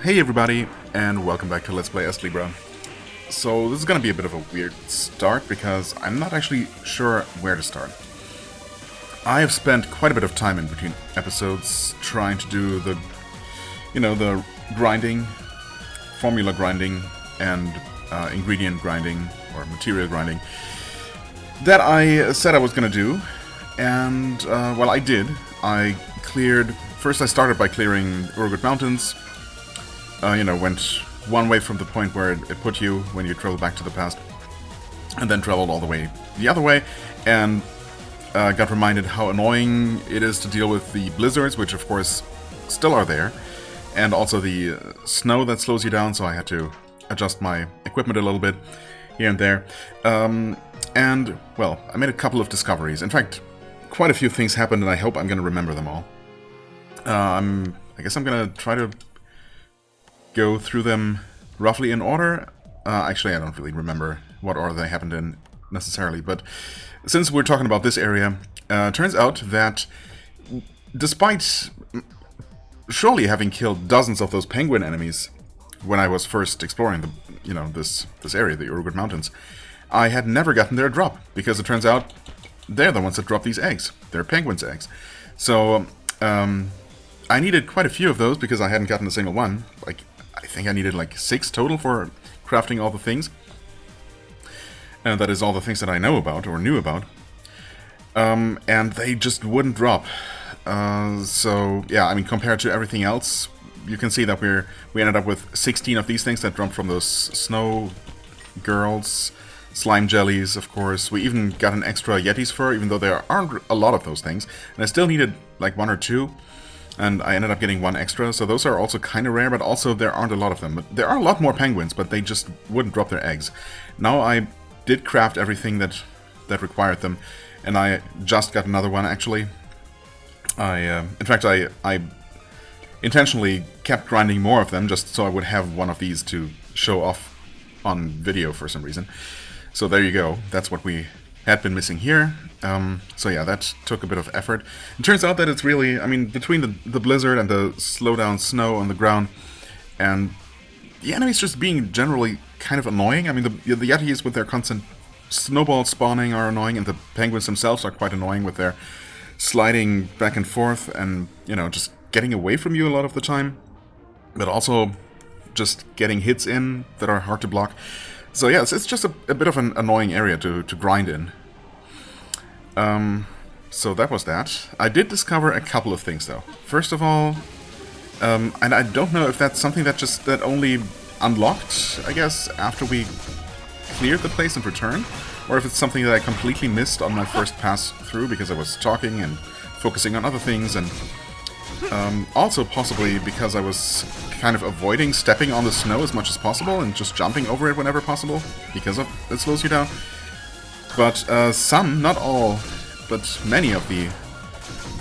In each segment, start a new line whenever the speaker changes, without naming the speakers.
Hey everybody, and welcome back to Let's Play Astlibra. So this is gonna be a bit of a weird start because I'm not actually sure where to start. I have spent quite a bit of time in between episodes trying to do the grinding, formula grinding, and ingredient grinding, or material grinding, that I said I was gonna do, and, well, I did. First I started by clearing Urgut Mountains. Went one way from the point where it put you when you travel back to the past, and then traveled all the way the other way, and got reminded how annoying it is to deal with the blizzards, which of course still are there, and also the snow that slows you down, so I had to adjust my equipment a little bit here and there. And, well, I made a couple of discoveries. In fact, quite a few things happened, and I hope I'm going to remember them all. I guess I'm going to try to go through them roughly in order. Actually, I don't really remember what order they happened in necessarily, but since we're talking about this area, turns out that despite surely having killed dozens of those penguin enemies when I was first exploring this area, the Urgut Mountains, I had never gotten their drop, because it turns out they're the ones that drop these eggs. They're penguins' eggs. So, I needed quite a few of those because I hadn't gotten a single one. I think I needed like 6 total for crafting all the things. And that is all the things that I know about, or knew about. And they just wouldn't drop. So, yeah, I mean, compared to everything else, you can see that we ended up with 16 of these things that dropped from those snow girls, slime jellies, of course. We even got an extra Yeti's fur, even though there aren't a lot of those things. And I still needed like 1 or 2. And I ended up getting 1 extra, so those are also kind of rare, but also there aren't a lot of them. But there are a lot more penguins, but they just wouldn't drop their eggs. Now I did craft everything that required them, and I just got another one, actually. In fact, I intentionally kept grinding more of them, just so I would have one of these to show off on video for some reason. So there you go, that's what we had been missing here. So yeah, that took a bit of effort. It turns out that it's really, I mean, between the blizzard and the slowdown snow on the ground, and the enemies just being generally kind of annoying. I mean, the Yetis with their constant snowball spawning are annoying, and the penguins themselves are quite annoying with their sliding back and forth and, just getting away from you a lot of the time, but also just getting hits in that are hard to block. So yeah, it's just a bit of an annoying area to grind in. So that was that. I did discover a couple of things, though. First of all, and I don't know if that's something that only unlocked, I guess, after we cleared the place and returned, or if it's something that I completely missed on my first pass through because I was talking and focusing on other things, and also possibly because I was kind of avoiding stepping on the snow as much as possible and just jumping over it whenever possible, because it slows you down. But some, not all, but many of the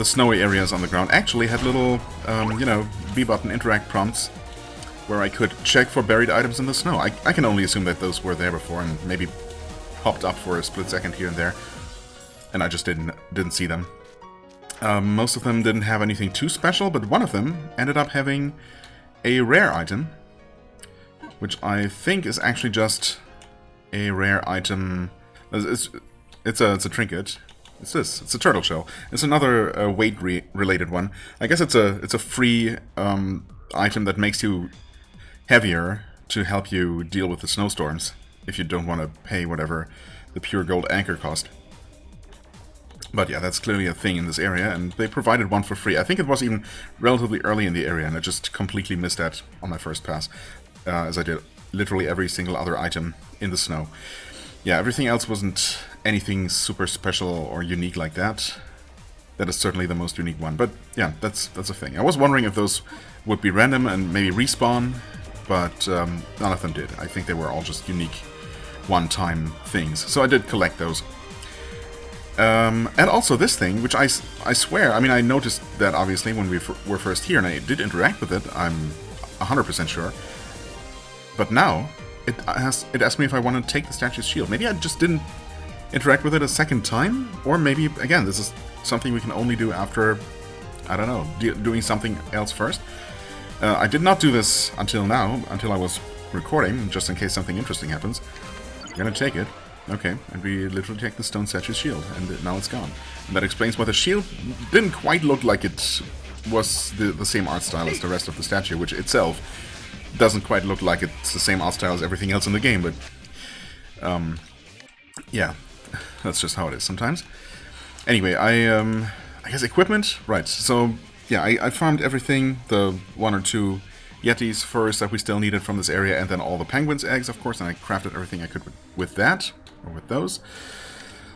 snowy areas on the ground actually had little, B-button interact prompts where I could check for buried items in the snow. I can only assume that those were there before and maybe popped up for a split second here and there, and I just didn't see them. Most of them didn't have anything too special, but one of them ended up having a rare item, which I think is actually just a rare item. It's a trinket. It's a turtle shell. It's another weight-related one. I guess it's a free item that makes you heavier to help you deal with the snowstorms if you don't want to pay whatever the pure gold anchor cost. But yeah, that's clearly a thing in this area, and they provided one for free. I think it was even relatively early in the area, and I just completely missed that on my first pass, as I did literally every single other item in the snow. Yeah, everything else wasn't anything super special or unique like that. That is certainly the most unique one, but yeah, that's a thing. I was wondering if those would be random and maybe respawn, but none of them did. I think they were all just unique one-time things, so I did collect those. And also this thing, which I swear, I mean, I noticed that obviously when we were first here, and I did interact with it, I'm 100% sure. But now, it asked me if I want to take the statue's shield. Maybe I just didn't interact with it a second time, or maybe, again, this is something we can only do after, I don't know, doing something else first. I did not do this until now, until I was recording, just in case something interesting happens. I'm gonna take it. Okay, and we literally take the stone statue's shield, and now it's gone. And that explains why the shield didn't quite look like it was the same art style as the rest of the statue, which itself doesn't quite look like it's the same art style as everything else in the game, but yeah, that's just how it is sometimes. Anyway, I guess equipment, right? So yeah, I farmed everything, the 1 or 2 Yetis first that we still needed from this area, and then all the penguins' eggs, of course, and I crafted everything I could with that, or with those.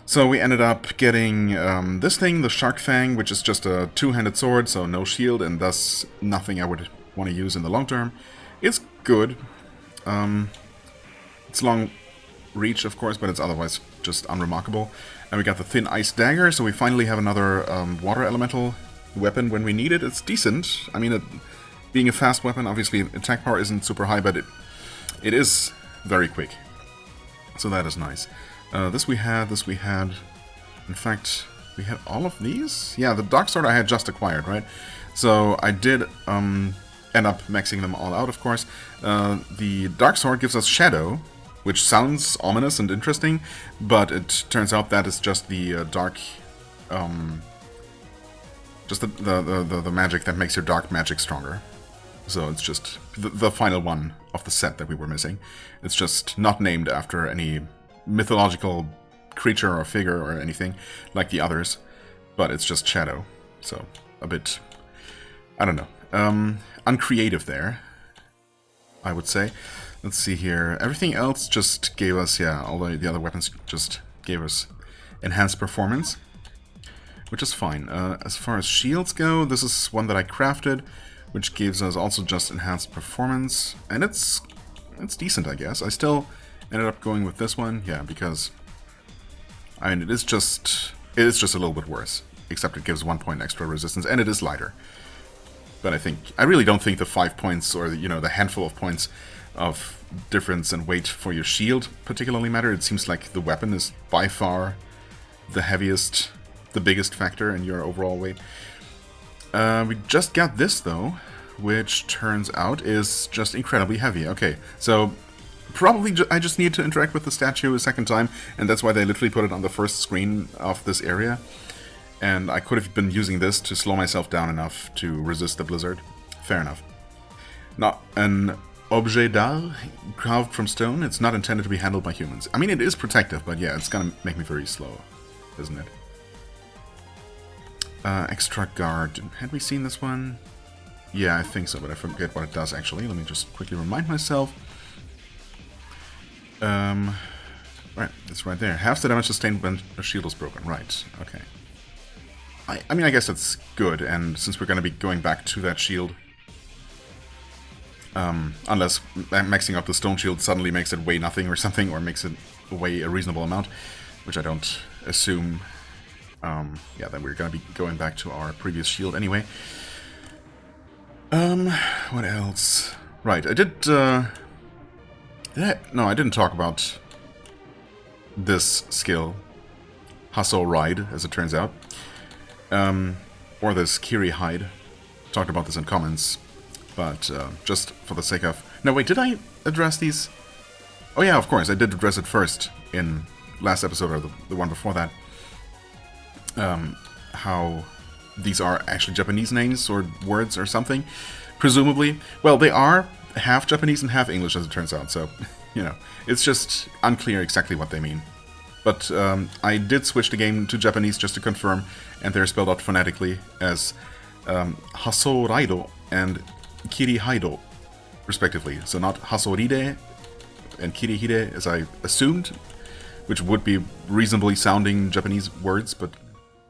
So we ended up getting this thing, the Shark Fang, which is just a 2-handed sword, so no shield, and thus nothing I would want to use in the long term. It's good. It's long reach, of course, but it's otherwise just unremarkable. And we got the Thin Ice Dagger, so we finally have another water elemental weapon when we need it. It's decent. I mean, being a fast weapon, obviously attack power isn't super high, but it is very quick. So that is nice. This we had. In fact, we had all of these? Yeah, the Dark Sword I had just acquired, right? So I did end up maxing them all out, of course. The Dark Sword gives us Shadow, which sounds ominous and interesting, but it turns out that is just the dark... just the magic that makes your dark magic stronger. So it's just the final one of the set that we were missing. It's just not named after any mythological creature or figure or anything like the others, but it's just Shadow. So a bit, I don't know, uncreative there, I would say. Let's see here. Everything else just gave us, yeah, all the other weapons just gave us enhanced performance, which is fine. As far as shields go, this is one that I crafted, which gives us also just enhanced performance, and it's decent, I guess. I still ended up going with this one, yeah, because I mean it is just a little bit worse, except it gives 1 point extra resistance, and it is lighter. But I really don't think the 5 points or the handful of points of difference in weight for your shield particularly matter. It seems like the weapon is by far the heaviest, the biggest factor in your overall weight. We just got this, though, which turns out is just incredibly heavy. Okay, so probably I just need to interact with the statue a second time, and that's why they literally put it on the first screen of this area. And I could have been using this to slow myself down enough to resist the blizzard. Fair enough. Not an objet d'art carved from stone. It's not intended to be handled by humans. I mean, it is protective, but yeah, it's gonna make me very slow, isn't it? Extra guard. Had we seen this one? Yeah, I think so, but I forget what it does actually. Let me just quickly remind myself. Right, it's right there. Half the damage sustained when a shield is broken. Right, okay. I mean, I guess that's good, and since we're going to be going back to that shield, unless maxing up the stone shield suddenly makes it weigh nothing or something, or makes it weigh a reasonable amount, which I don't assume. Yeah, then we're going to be going back to our previous shield anyway. What else? Right, I did, no, I didn't talk about this skill, Hustle Ride, as it turns out. Or this Kiri Hide. Talked about this in comments, but just for the sake of... No, wait, did I address these? Oh yeah, of course, I did address it first in last episode, or the one before that. How these are actually Japanese names or words or something, presumably. Well, they are half Japanese and half English, as it turns out, so, it's just unclear exactly what they mean. But I did switch the game to Japanese just to confirm, and they're spelled out phonetically as Hasoraido and Kirihaido, respectively. So not Hasoride and Kirihide, as I assumed, which would be reasonably sounding Japanese words, but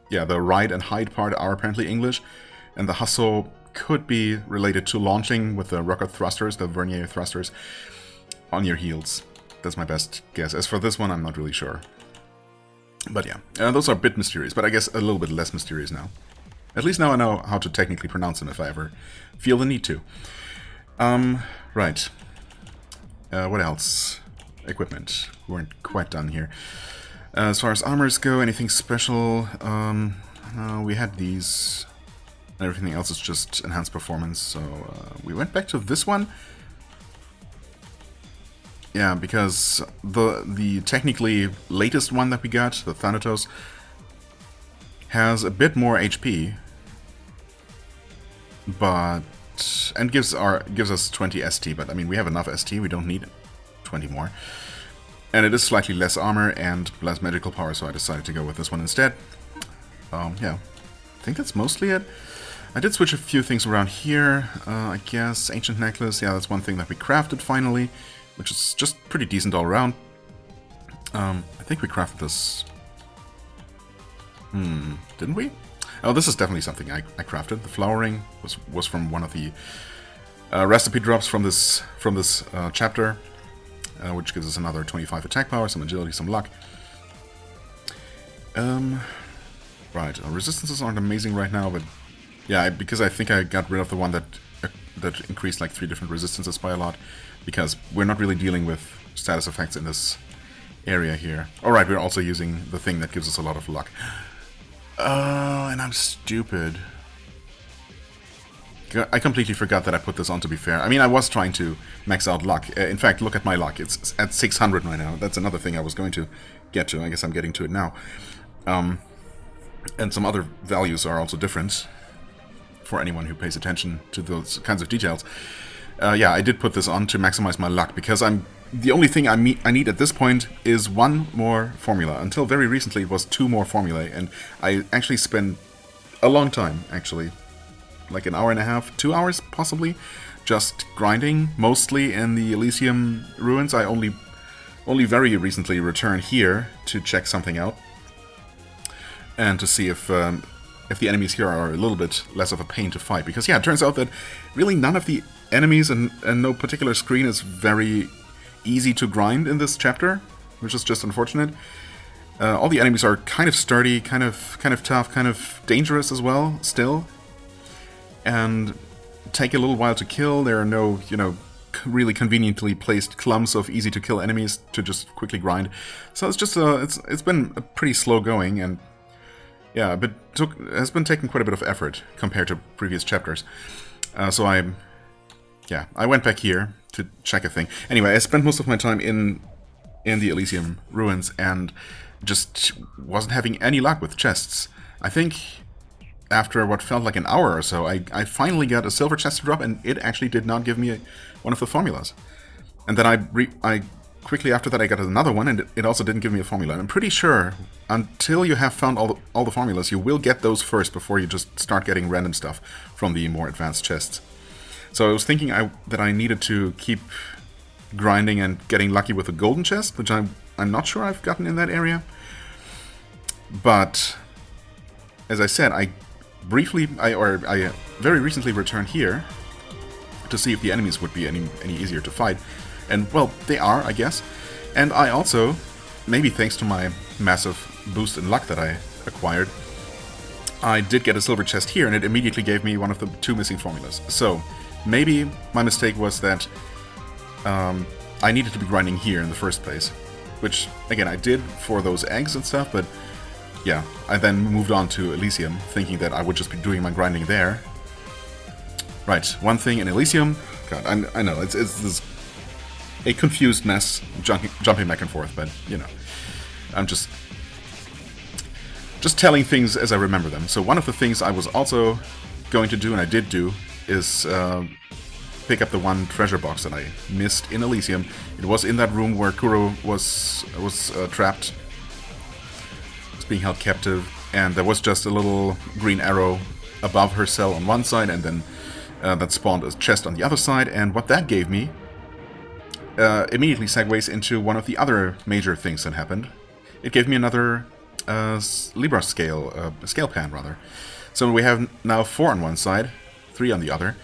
yeah, the ride and hide part are apparently English, and the Haso could be related to launching with the rocket thrusters, the vernier thrusters, on your heels. That's my best guess. As for this one, I'm not really sure. But yeah, those are a bit mysterious, but I guess a little bit less mysterious now. At least now I know how to technically pronounce them if I ever feel the need to. Right. What else? Equipment. We weren't quite done here. As far as armors go, anything special? We had these. Everything else is just enhanced performance. So we went back to this one. Yeah, because the technically latest one that we got, the Thanatos, has a bit more HP, but and gives us 20 ST. But I mean, we have enough ST. We don't need 20 more. And it is slightly less armor and less magical power, so I decided to go with this one instead. Yeah, I think that's mostly it. I did switch a few things around here. I guess Ancient Necklace, yeah, that's one thing that we crafted finally, which is just pretty decent all around. I think we crafted this... didn't we? Oh, this is definitely something I crafted. The flowering was from one of the recipe drops from this chapter, which gives us another 25 attack power, some agility, some luck. Right, our resistances aren't amazing right now, but yeah, because I think I got rid of the one that increased like 3 different resistances by a lot, because we're not really dealing with status effects in this area here. Alright, we're also using the thing that gives us a lot of luck. Oh, and I'm stupid. I completely forgot that I put this on, to be fair. I mean, I was trying to max out luck. In fact, look at my luck. It's at 600 right now. That's another thing I was going to get to. I guess I'm getting to it now. And some other values are also different for anyone who pays attention to those kinds of details. Yeah, I did put this on to maximize my luck, because the only thing I need at this point is 1 more formula. Until very recently it was 2 more formulae, and I actually spent a long time, actually. Like an hour and a half, 2 hours possibly, just grinding, mostly in the Elysium ruins. I only very recently returned here to check something out, and to see if the enemies here are a little bit less of a pain to fight. Because yeah, it turns out that really none of the enemies and no particular screen is very easy to grind in this chapter, which is just unfortunate. All the enemies are kind of sturdy, kind of tough, kind of dangerous as well, still. And take a little while to kill. There are no, really conveniently placed clumps of easy-to-kill enemies to just quickly grind. So it's just it's been a pretty slow going, and yeah, but has been taking quite a bit of effort compared to previous chapters. So I went back here to check a thing. Anyway, I spent most of my time in the Elysium ruins and just wasn't having any luck with chests. I think after what felt like an hour or so, I finally got a silver chest to drop, and it actually did not give me one of the formulas. And then I quickly after that I got another one, and it also didn't give me a formula. And I'm pretty sure until you have found all the formulas, you will get those first before you just start getting random stuff from the more advanced chests. So I was thinking that I needed to keep grinding and getting lucky with the golden chest, which I'm not sure I've gotten in that area. But as I said, I very recently returned here to see if the enemies would be any easier to fight. And, well, they are, I guess. And I also, maybe thanks to my massive boost in luck that I acquired, I did get a silver chest here, and it immediately gave me one of the 2 missing formulas. So, maybe my mistake was that I needed to be grinding here in the first place. Which, again, I did for those eggs and stuff, but yeah, I then moved on to Elysium, thinking that I would just be doing my grinding there. Right, one thing in Elysium... God, I know, it's this a confused mess, jumping back and forth, but, I'm just telling things as I remember them. So one of the things I was also going to do, and I did do, is pick up the one treasure box that I missed in Elysium. It was in that room where Kuro was trapped, was being held captive, and there was just a little green arrow above her cell on one side, and then that spawned a chest on the other side, and what that gave me immediately segues into one of the other major things that happened. It gave me another Libra scale, scale pan rather. So we have now 4 on one side, 3 on the other.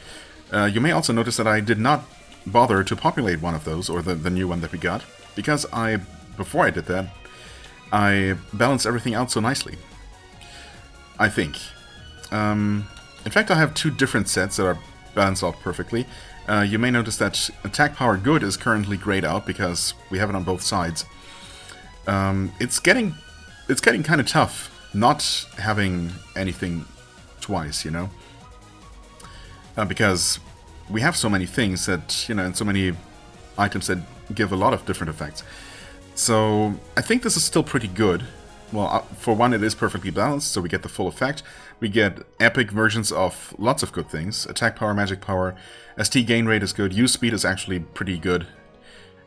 You may also notice that I did not bother to populate one of those, or the new one that we got, because before I did that, I balanced everything out so nicely. I think. In fact, I have 2 different sets that are balanced out perfectly. You may notice that attack power good is currently grayed out because we have it on both sides. It's getting kind of tough not having anything twice, because we have so many things that, you know, and so many items that give a lot of different effects. So I think this is still pretty good. Well, for one, it is perfectly balanced, so we get the full effect. We get epic versions of lots of good things. Attack power, magic power, ST gain rate is good, use speed is actually pretty good.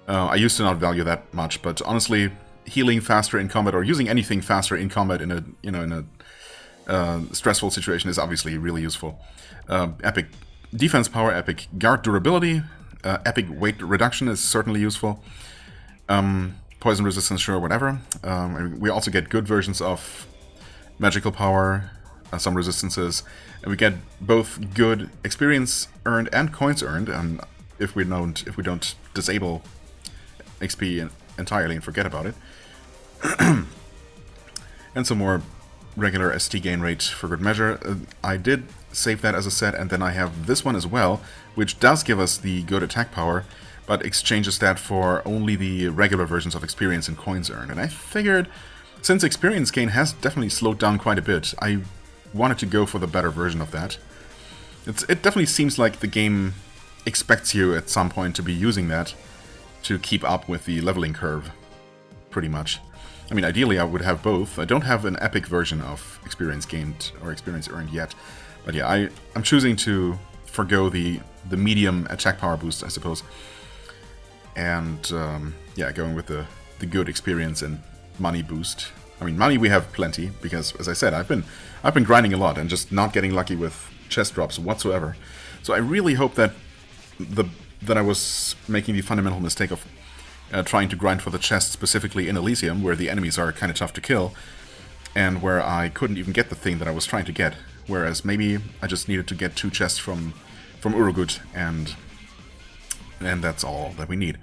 I used to not value that much, but honestly, healing faster in combat or using anything faster in combat in a, you know, in a stressful situation is obviously really useful. Epic defense power, epic guard durability, epic weight reduction is certainly useful. Poison resistance, sure, whatever. We also get good versions of magical power, some resistances, and we get both good experience earned and coins earned. And if we don't disable XP entirely and forget about it, and some more regular ST gain rate for good measure. I did save that as a set, and then I have this one as well, which does give us the good attack power, but exchanges that for only the regular versions of experience and coins earned. And I figured, since experience gain has definitely slowed down quite a bit, I wanted to go for the better version of that. It definitely seems like the game expects you at some point to be using that to keep up with the leveling curve, pretty much. I mean, ideally I would have both. I don't have an epic version of experience gained or experience earned yet, but yeah, I'm choosing to forgo the medium attack power boost, I suppose. And yeah, going with the good experience and money boost. I mean, money we have plenty because, as I said, I've been grinding a lot and just not getting lucky with chest drops whatsoever. So I really hope that I was making the fundamental mistake of trying to grind for the chest specifically in Elysium, where the enemies are kind of tough to kill, and where I couldn't even get the thing that I was trying to get. Whereas maybe I just needed to get 2 chests from Urugut, and that's all that we need.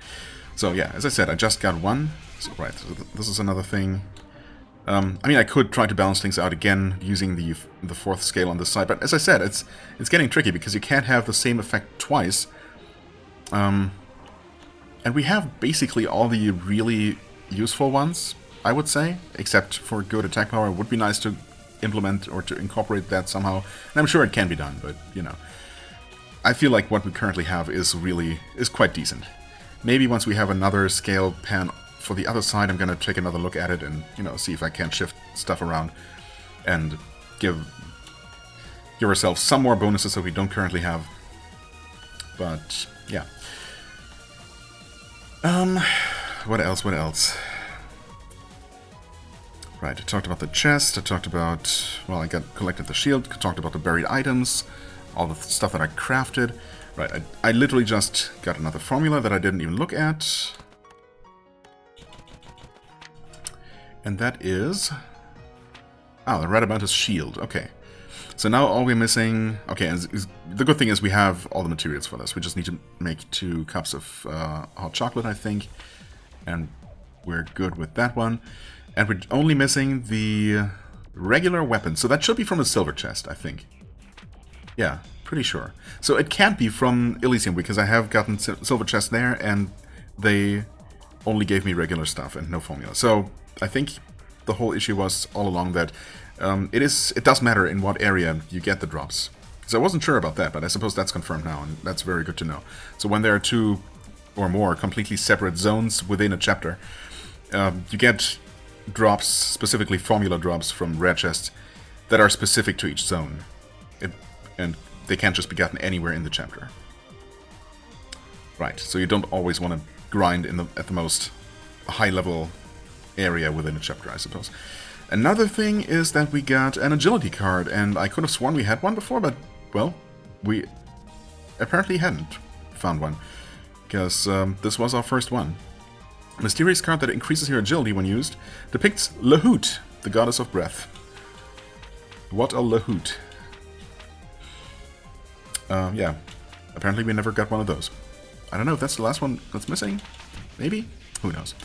So yeah, as I said, I just got 1. So, right, so this is another thing. I mean, I could try to balance things out again using the 4th scale on this side, but as I said, it's getting tricky because you can't have the same effect twice. And we have basically all the really useful ones, I would say, except for good attack power. It would be nice to implement or to incorporate that somehow, and I'm sure it can be done, but, you know, I feel like what we currently have is quite decent. Maybe once we have another scale pan for the other side, I'm gonna take another look at it and, you know, see if I can shift stuff around and give ourselves some more bonuses that we don't currently have. But yeah. What else? Right, I talked about the chest, I talked about, well, I collected the shield, talked about the buried items, all the stuff that I crafted. Right, I literally just got another formula that I didn't even look at. And that is... oh, the Radamantis shield, okay. So now all we're missing... okay, and the good thing is we have all the materials for this. We just need to make 2 cups of hot chocolate, I think. And we're good with that one. And we're only missing the regular weapon. So that should be from a silver chest, I think. Yeah, pretty sure. So it can't be from Elysium, because I have gotten silver chests there, and they only gave me regular stuff and no formula. So I think the whole issue was all along that it does matter in what area you get the drops. So I wasn't sure about that, but I suppose that's confirmed now, and that's very good to know. So when there are 2 or more completely separate zones within a chapter, you get drops, specifically formula drops from rare chests, that are specific to each zone. And they can't just be gotten anywhere in the chapter. Right, so you don't always want to grind at the most high-level area within a chapter, I suppose. Another thing is that we got an agility card, and I could have sworn we had one before, but, well, we apparently hadn't found one, because this was our first one. A mysterious card that increases your agility when used depicts Lahoot, the goddess of breath. What a Lahoot. Yeah, apparently we never got one of those. I don't know if that's the last one that's missing. Maybe? Who knows?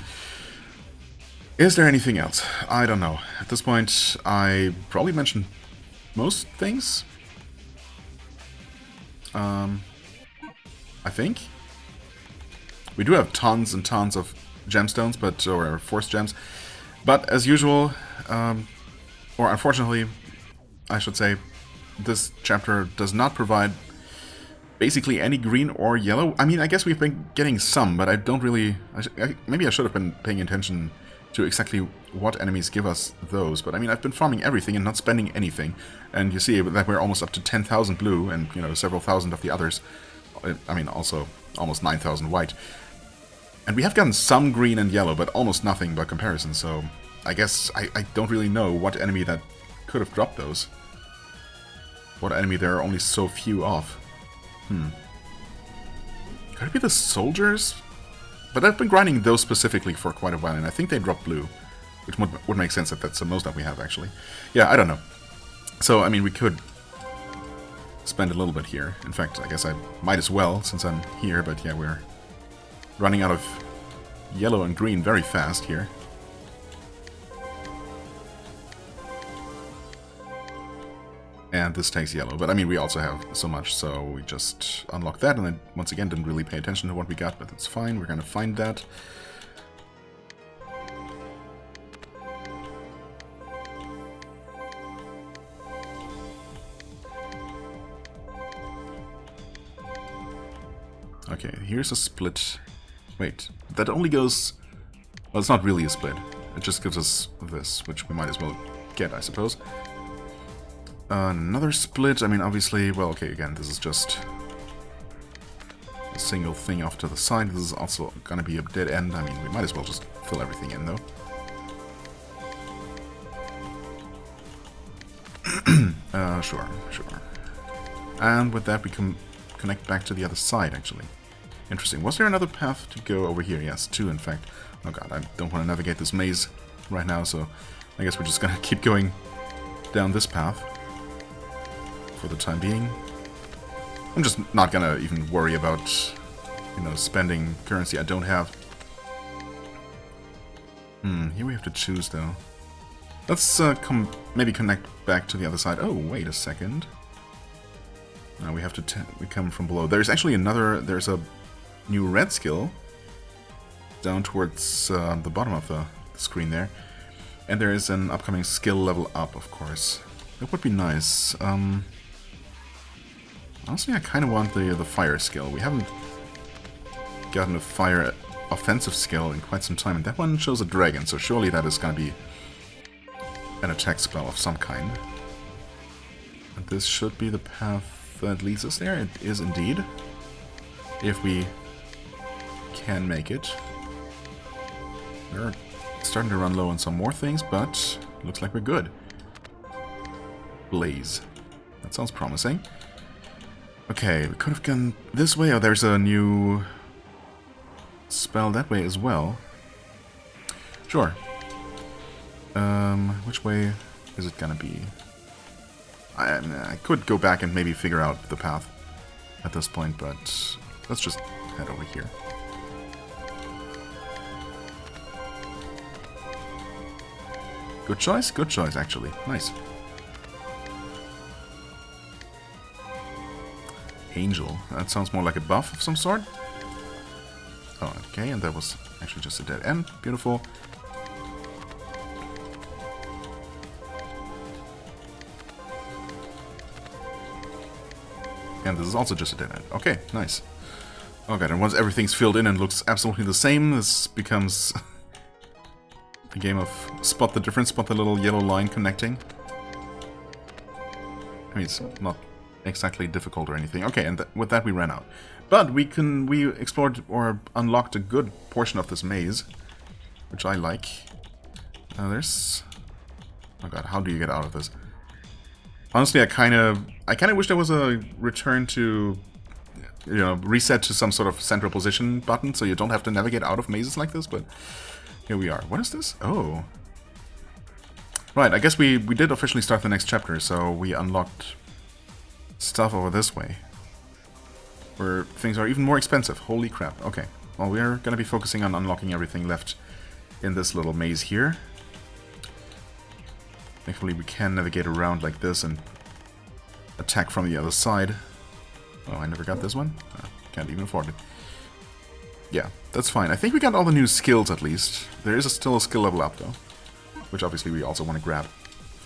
Is there anything else? I don't know. At this point, I probably mentioned most things. I think. We do have tons and tons of gemstones, or force gems. But as usual, or unfortunately, I should say, this chapter does not provide basically any green or yellow. I mean, I guess we've been getting some, but I don't really... maybe I should have been paying attention to exactly what enemies give us those. But I mean, I've been farming everything and not spending anything. And you see that we're almost up to 10,000 blue and, you know, several thousand of the others. I mean, also almost 9,000 white. And we have gotten some green and yellow, but almost nothing by comparison. So I guess I don't really know what enemy that could have dropped those. What enemy there are only so few of. Could it be the soldiers? But I've been grinding those specifically for quite a while, and I think they drop blue. Which would make sense if that's the most that we have, actually. Yeah, I don't know. So, I mean, we could spend a little bit here. In fact, I guess I might as well, since I'm here. But yeah, we're running out of yellow and green very fast here. And this takes yellow, but I mean, we also have so much, so we just unlock that, and then once again didn't really pay attention to what we got, but it's fine, we're gonna find that. Okay, here's a split. Wait, that only goes... Well, it's not really a split. It just gives us this, which we might as well get, I suppose. Another split, I mean, obviously, well, okay, again, this is just a single thing off to the side. This is also gonna be a dead end. I mean, we might as well just fill everything in, though. Sure. And with that, we can connect back to the other side, actually. Interesting. Was there another path to go over here? Yes, two, in fact. Oh god, I don't want to navigate this maze right now, so I guess we're just gonna keep going down this path for the time being. I'm just not gonna even worry about, you know, spending currency I don't have. Here we have to choose, though. Let's maybe connect back to the other side. Oh, wait a second. Now we have to we come from below. There's actually there's a new red skill down towards the bottom of the screen there. And there is an upcoming skill level up, of course. That would be nice. Honestly, I kind of want the fire skill. We haven't gotten a fire offensive skill in quite some time, and that one shows a dragon, so surely that is going to be an attack spell of some kind. And this should be the path that leads us there. It is indeed. If we can make it. We're starting to run low on some more things, but looks like we're good. Blaze. That sounds promising. Okay, we could have gone this way. Oh, there's a new spell that way as well. Sure. Which way is it gonna be? I could go back and maybe figure out the path at this point, but let's just head over here. Good choice, actually. Nice. Angel. That sounds more like a buff of some sort. Oh, okay, and that was actually just a dead end. Beautiful. And this is also just a dead end. Okay, nice. Okay, and once everything's filled in and looks absolutely the same, this becomes a game of spot the difference, spot the little yellow line connecting. I mean, it's not exactly difficult or anything. Okay, and with that we ran out. But we explored or unlocked a good portion of this maze, which I like. There's... Oh god, how do you get out of this? Honestly, I kind of wish there was a return to, you know, reset to some sort of central position button, so you don't have to navigate out of mazes like this, but here we are. What is this? Oh. Right, I guess we did officially start the next chapter, so we unlocked stuff over this way, where things are even more expensive. Holy crap. Okay, well, we're going to be focusing on unlocking everything left in this little maze here. Thankfully, we can navigate around like this and attack from the other side. Oh, I never got this one. Can't even afford it. Yeah, that's fine. I think we got all the new skills, at least. There is still a skill level up, though, which obviously we also want to grab.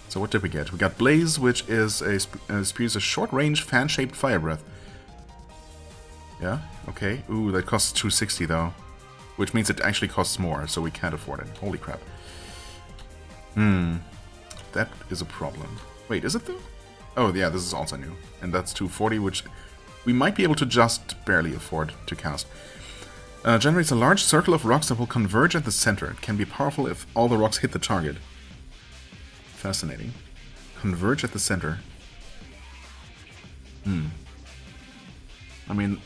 So what did we get? We got Blaze, which is spews a short-range fan-shaped fire breath. Yeah, okay. Ooh, that costs 260 though. Which means it actually costs more, so we can't afford it. Holy crap. That is a problem. Wait, is it though? Oh yeah, this is also new. And that's 240, which we might be able to just barely afford to cast. Generates a large circle of rocks that will converge at the center. It can be powerful if all the rocks hit the target. Fascinating. Converge at the center. I mean,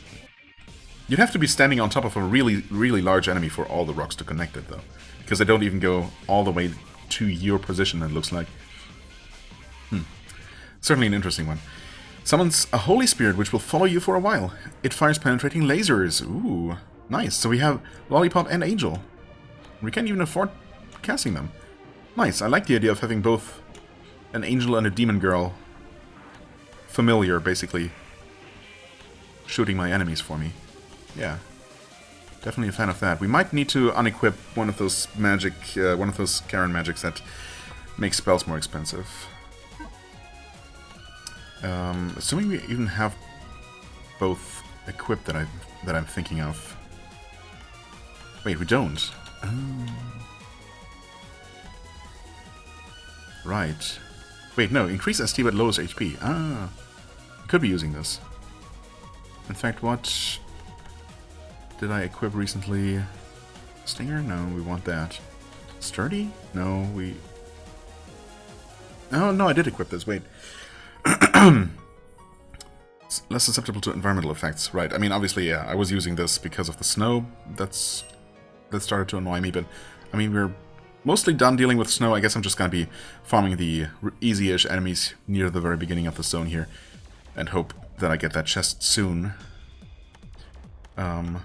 you'd have to be standing on top of a really, really large enemy for all the rocks to connect it, though. Because they don't even go all the way to your position, it looks like. Certainly an interesting one. Summons a holy spirit which will follow you for a while. It fires penetrating lasers. Ooh, nice. So we have Lollipop and Angel. We can't even afford casting them. Nice. I like the idea of having both an angel and a demon girl familiar, basically, shooting my enemies for me. Yeah, definitely a fan of that. We might need to unequip one of those magic, one of those Karen magics that makes spells more expensive. Assuming we even have both equipped that I'm thinking of. Wait, we don't. Right. Wait, no. Increase ST but lowers HP. Ah, could be using this. In fact, what did I equip recently? Stinger? No, we want that. Sturdy? No, we... Oh, no, I did equip this. Wait. It's less susceptible to environmental effects. Right, I mean, obviously, yeah, I was using this because of the snow. That started to annoy me, but, I mean, we're mostly done dealing with snow. I guess I'm just gonna be farming the easy-ish enemies near the very beginning of the zone here, and hope that I get that chest soon. That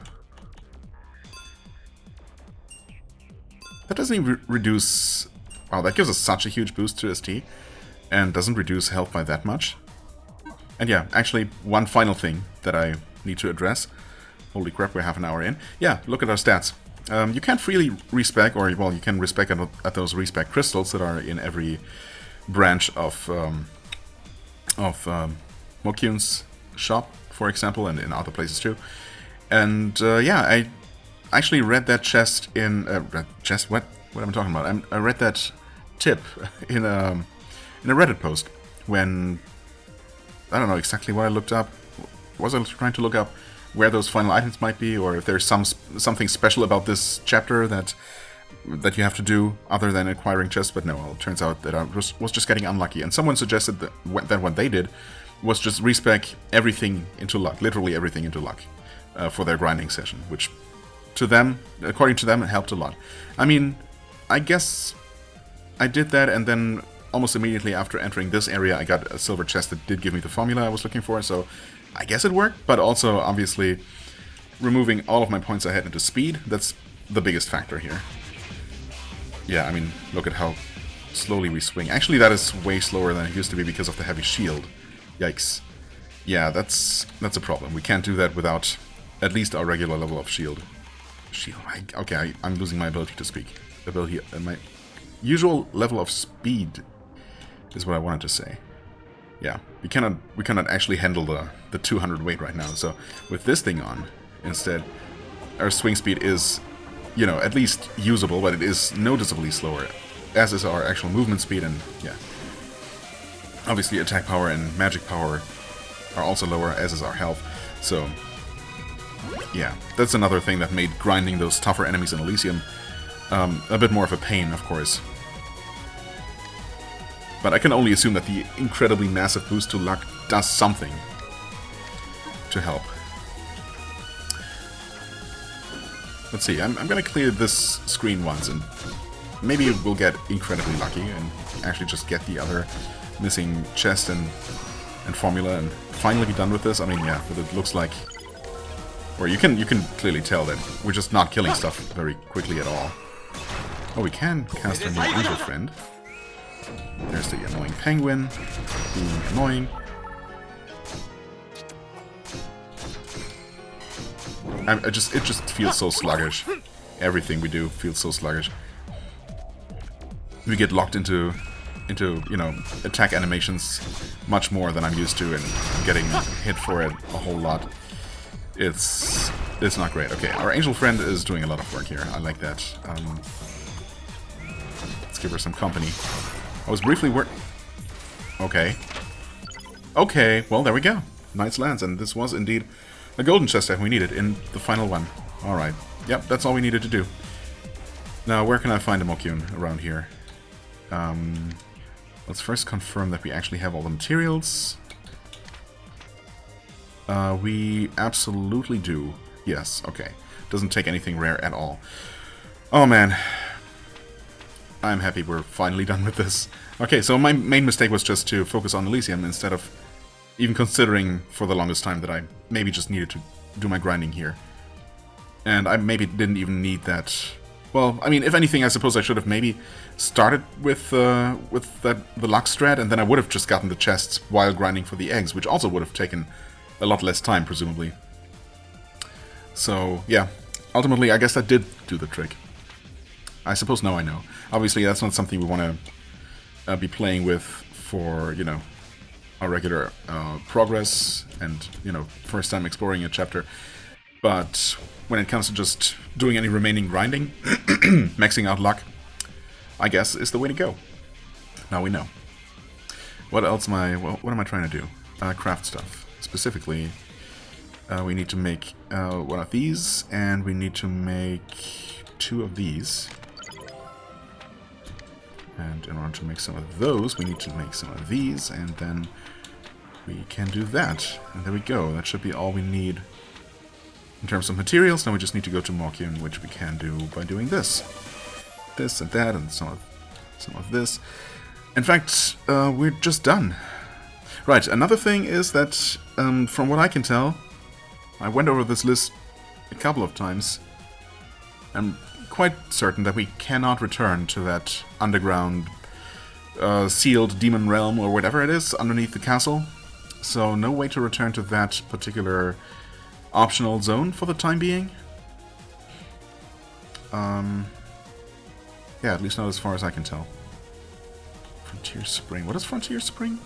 doesn't even reduce... Wow, that gives us such a huge boost to ST, and doesn't reduce health by that much. And yeah, actually, one final thing that I need to address. Holy crap, we're half an hour in. Yeah, look at our stats. You can't freely respec, or, well, you can respec at those respec crystals that are in every branch of Mokyun's shop, for example, and in other places too. And yeah, I actually read that chest in... chest? What am I talking about? I read that tip in a Reddit post when... I don't know exactly what I looked up. Was I trying to look up where those final items might be, or if there's something special about this chapter that you have to do other than acquiring chests? But no, well, it turns out that I was just getting unlucky. And someone suggested that what they did was just respec everything into luck, literally everything into luck, for their grinding session, which to them, according to them, it helped a lot. I mean, I guess I did that, and then almost immediately after entering this area, I got a silver chest that did give me the formula I was looking for, so I guess it worked, but also, obviously, removing all of my points I had into speed, that's the biggest factor here. Yeah, I mean, look at how slowly we swing. Actually, that is way slower than it used to be because of the heavy shield. Yikes. Yeah, that's a problem. We can't do that without at least our regular level of shield. Okay, I'm losing my ability to speak. My usual level of speed is what I wanted to say. Yeah, we cannot actually handle the 200 weight right now. So with this thing on, instead, our swing speed is, you know, at least usable, but it is noticeably slower, as is our actual movement speed. And yeah, obviously attack power and magic power are also lower, as is our health. So yeah, that's another thing that made grinding those tougher enemies in Elysium a bit more of a pain, of course. But I can only assume that the incredibly massive boost to luck does something to help. Let's see, I'm gonna clear this screen once, and maybe we'll get incredibly lucky and actually just get the other missing chest and formula and finally be done with this. I mean, yeah, but it looks like... Or you can clearly tell that we're just not killing stuff very quickly at all. Oh, we can cast our new angel friend. There's the annoying penguin, being annoying. It just feels so sluggish. Everything we do feels so sluggish. We get locked into you know, attack animations much more than I'm used to, and getting hit for it a whole lot. it's not great. Okay, our angel friend is doing a lot of work here. I like that. Let's give her some company. I was briefly Okay. Okay, well, there we go. Knight's Lance, and this was indeed a golden chest that we needed in the final one. Alright. Yep, that's all we needed to do. Now, where can I find a Mokyun around here? Let's first confirm that we actually have all the materials. We absolutely do. Yes, okay. Doesn't take anything rare at all. Oh, man. I'm happy we're finally done with this. Okay, so my main mistake was just to focus on Elysium instead of even considering for the longest time that I maybe just needed to do my grinding here. And I maybe didn't even need that. Well, I mean, if anything, I suppose I should have maybe started with the luck strat, and then I would have just gotten the chests while grinding for the eggs, which also would have taken a lot less time, presumably. So, yeah. Ultimately, I guess that did do the trick. I suppose now I know. Obviously, that's not something we want to be playing with for, you know, our regular progress and, you know, first time exploring a chapter. But when it comes to just doing any remaining grinding, maxing out luck, I guess is the way to go. Now we know. What else am I... Well, what am I trying to do? Craft stuff. Specifically, we need to make one of these, and we need to make 2 of these. And in order to make some of those, we need to make some of these, and then we can do that. And there we go. That should be all we need in terms of materials. Now we just need to go to Mokyun, which we can do by doing this. This and that, and some of this. In fact, we're just done. Right, another thing is that, from what I can tell, I went over this list a couple of times. I'm quite certain that we cannot return to that underground, sealed demon realm or whatever it is underneath the castle. So no way to return to that particular optional zone for the time being. Yeah, at least not as far as I can tell. Frontier Spring. What is Frontier Spring?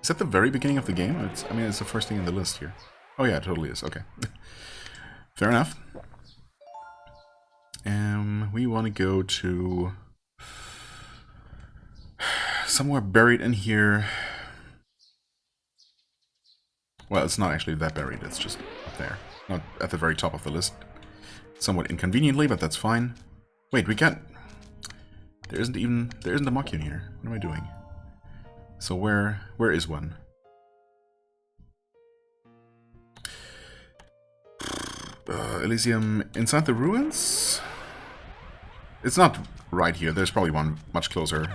Is that the very beginning of the game? I mean, it's the first thing in the list here. Oh yeah, it totally is. Okay. Fair enough. We want to go to... somewhere buried in here. Well, it's not actually that buried, it's just up there. Not at the very top of the list. Somewhat inconveniently, but that's fine. Wait, we got... There isn't a Mokyun here. What am I doing? So where is one? Elysium inside the ruins? It's not right here. There's probably one much closer,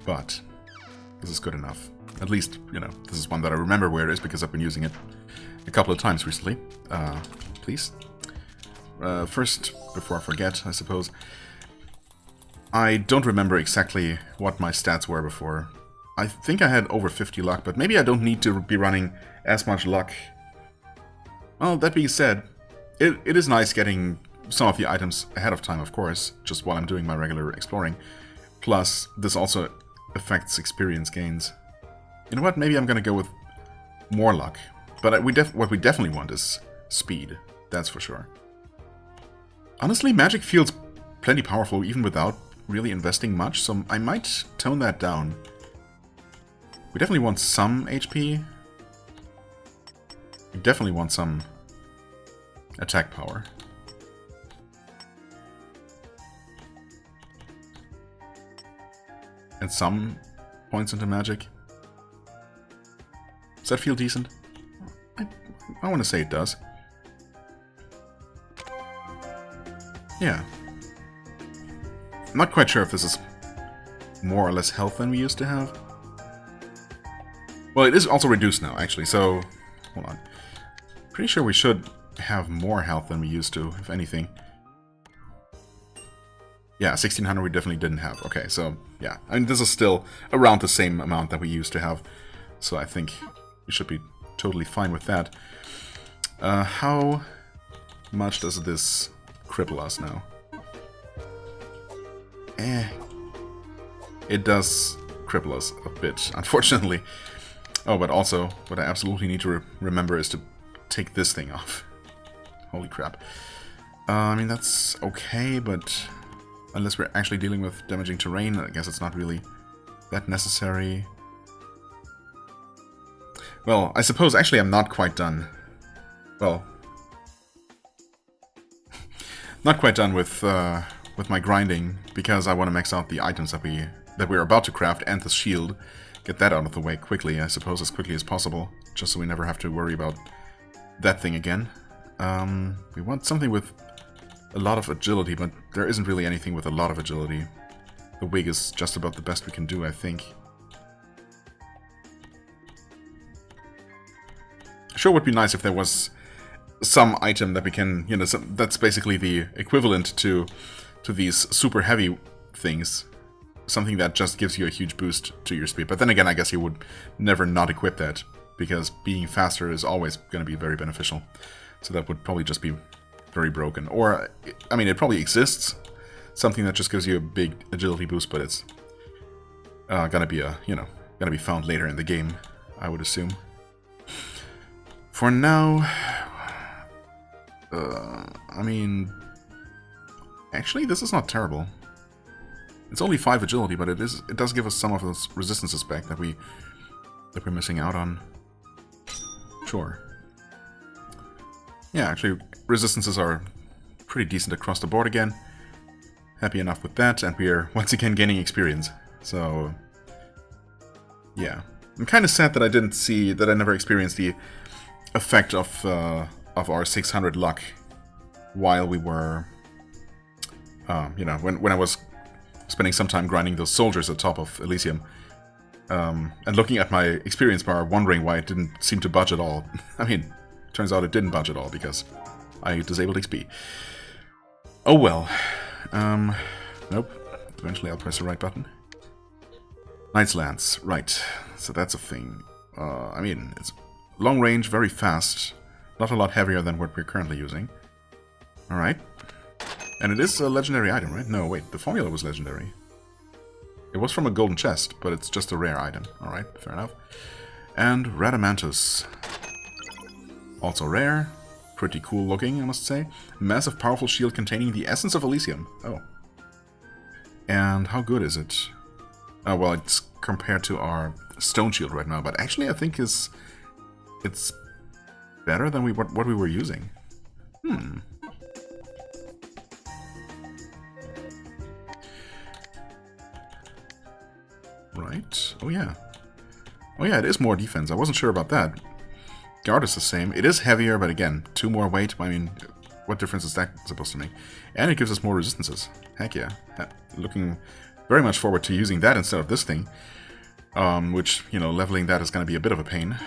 but this is good enough. At least, you know, this is one that I remember where it is because I've been using it a couple of times recently. Please. First, before I forget, I suppose, I don't remember exactly what my stats were before. I think I had over 50 luck, but maybe I don't need to be running as much luck. Well, that being said, it is nice getting some of the items ahead of time, of course, just while I'm doing my regular exploring. Plus, this also affects experience gains. You know what, maybe I'm gonna go with more luck. But what we definitely want is speed, that's for sure. Honestly, magic feels plenty powerful even without really investing much, so I might tone that down. We definitely want some HP. We definitely want some attack power. And some points into magic. Does that feel decent? I want to say it does. Yeah. I'm not quite sure if this is more or less health than we used to have. Well, it is also reduced now, actually, so... Hold on. Pretty sure we should have more health than we used to, if anything. Yeah, 1600 we definitely didn't have. Okay, so, yeah. I mean, this is still around the same amount that we used to have. So I think we should be totally fine with that. How much does this cripple us now? It does cripple us a bit, unfortunately. Oh, but also, what I absolutely need to remember is to take this thing off. Holy crap. I mean, that's okay, but unless we're actually dealing with damaging terrain, I guess it's not really that necessary. Well, I suppose actually I'm not quite done. Well, not quite done with my grinding, because I want to max out the items that we're about to craft and the shield. Get that out of the way quickly, I suppose, as quickly as possible, just so we never have to worry about that thing again. We want something with a lot of agility, but there isn't really anything with a lot of agility. The wig is just about the best we can do, I think. Sure would be nice if there was some item that we can, you know, that's basically the equivalent to these super heavy things. Something that just gives you a huge boost to your speed. But then again, I guess you would never not equip that, because being faster is always going to be very beneficial. So that would probably just be very broken. Or, I mean, it probably exists. Something that just gives you a big agility boost, but it's gonna be gonna be found later in the game, I would assume. For now, I mean, actually, this is not terrible. It's only 5 agility, but it does give us some of those resistances back that we're missing out on. Sure. Yeah, actually, resistances are pretty decent across the board again. Happy enough with that, and we're once again gaining experience. So, yeah, I'm kind of sad that I never experienced the effect of our 600 luck while we were, you know, when I was spending some time grinding those soldiers at top of Elysium, and looking at my experience bar, wondering why it didn't seem to budge at all. I mean, turns out it didn't budge at all because I disabled XP. Oh well. Nope. Eventually I'll press the right button. Knight's Lance, right. So that's a thing. I mean, it's long range, very fast. Not a lot heavier than what we're currently using. Alright. And it is a legendary item, right? No, wait, the formula was legendary. It was from a golden chest, but it's just a rare item. Alright, fair enough. And Radamantus. Also rare. Pretty cool looking, I must say. Massive powerful shield containing the essence of Elysium. Oh. And how good is it? Oh, well, it's compared to our stone shield right now, but actually I think it's better than what we were using. Right. Oh yeah. Oh yeah, it is more defense. I wasn't sure about that. Guard is the same. It is heavier, but again, 2 more weight. I mean, what difference is that supposed to make? And it gives us more resistances. Heck yeah. Looking very much forward to using that instead of this thing. Which, you know, leveling that is going to be a bit of a pain.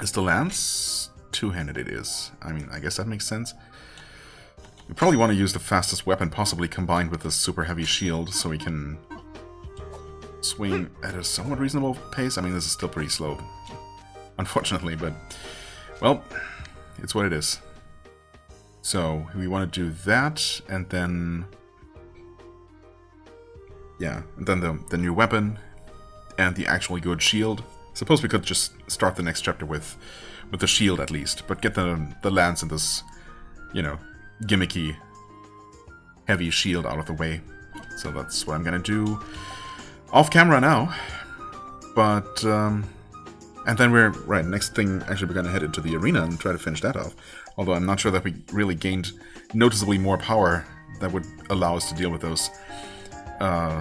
Is the lance? Two-handed it is. I mean, I guess that makes sense. We probably want to use the fastest weapon possibly combined with this super heavy shield so we can swing at a somewhat reasonable pace. I mean, this is still pretty slow, unfortunately, but, well, it's what it is. So, we want to do that, and then, yeah, and then the new weapon, and the actually good shield. Suppose we could just start the next chapter with the shield at least, but get the lance and this, you know, gimmicky, heavy shield out of the way. So that's what I'm gonna do off camera now, but, and then next thing, actually we're gonna head into the arena and try to finish that off. Although I'm not sure that we really gained noticeably more power that would allow us to deal with those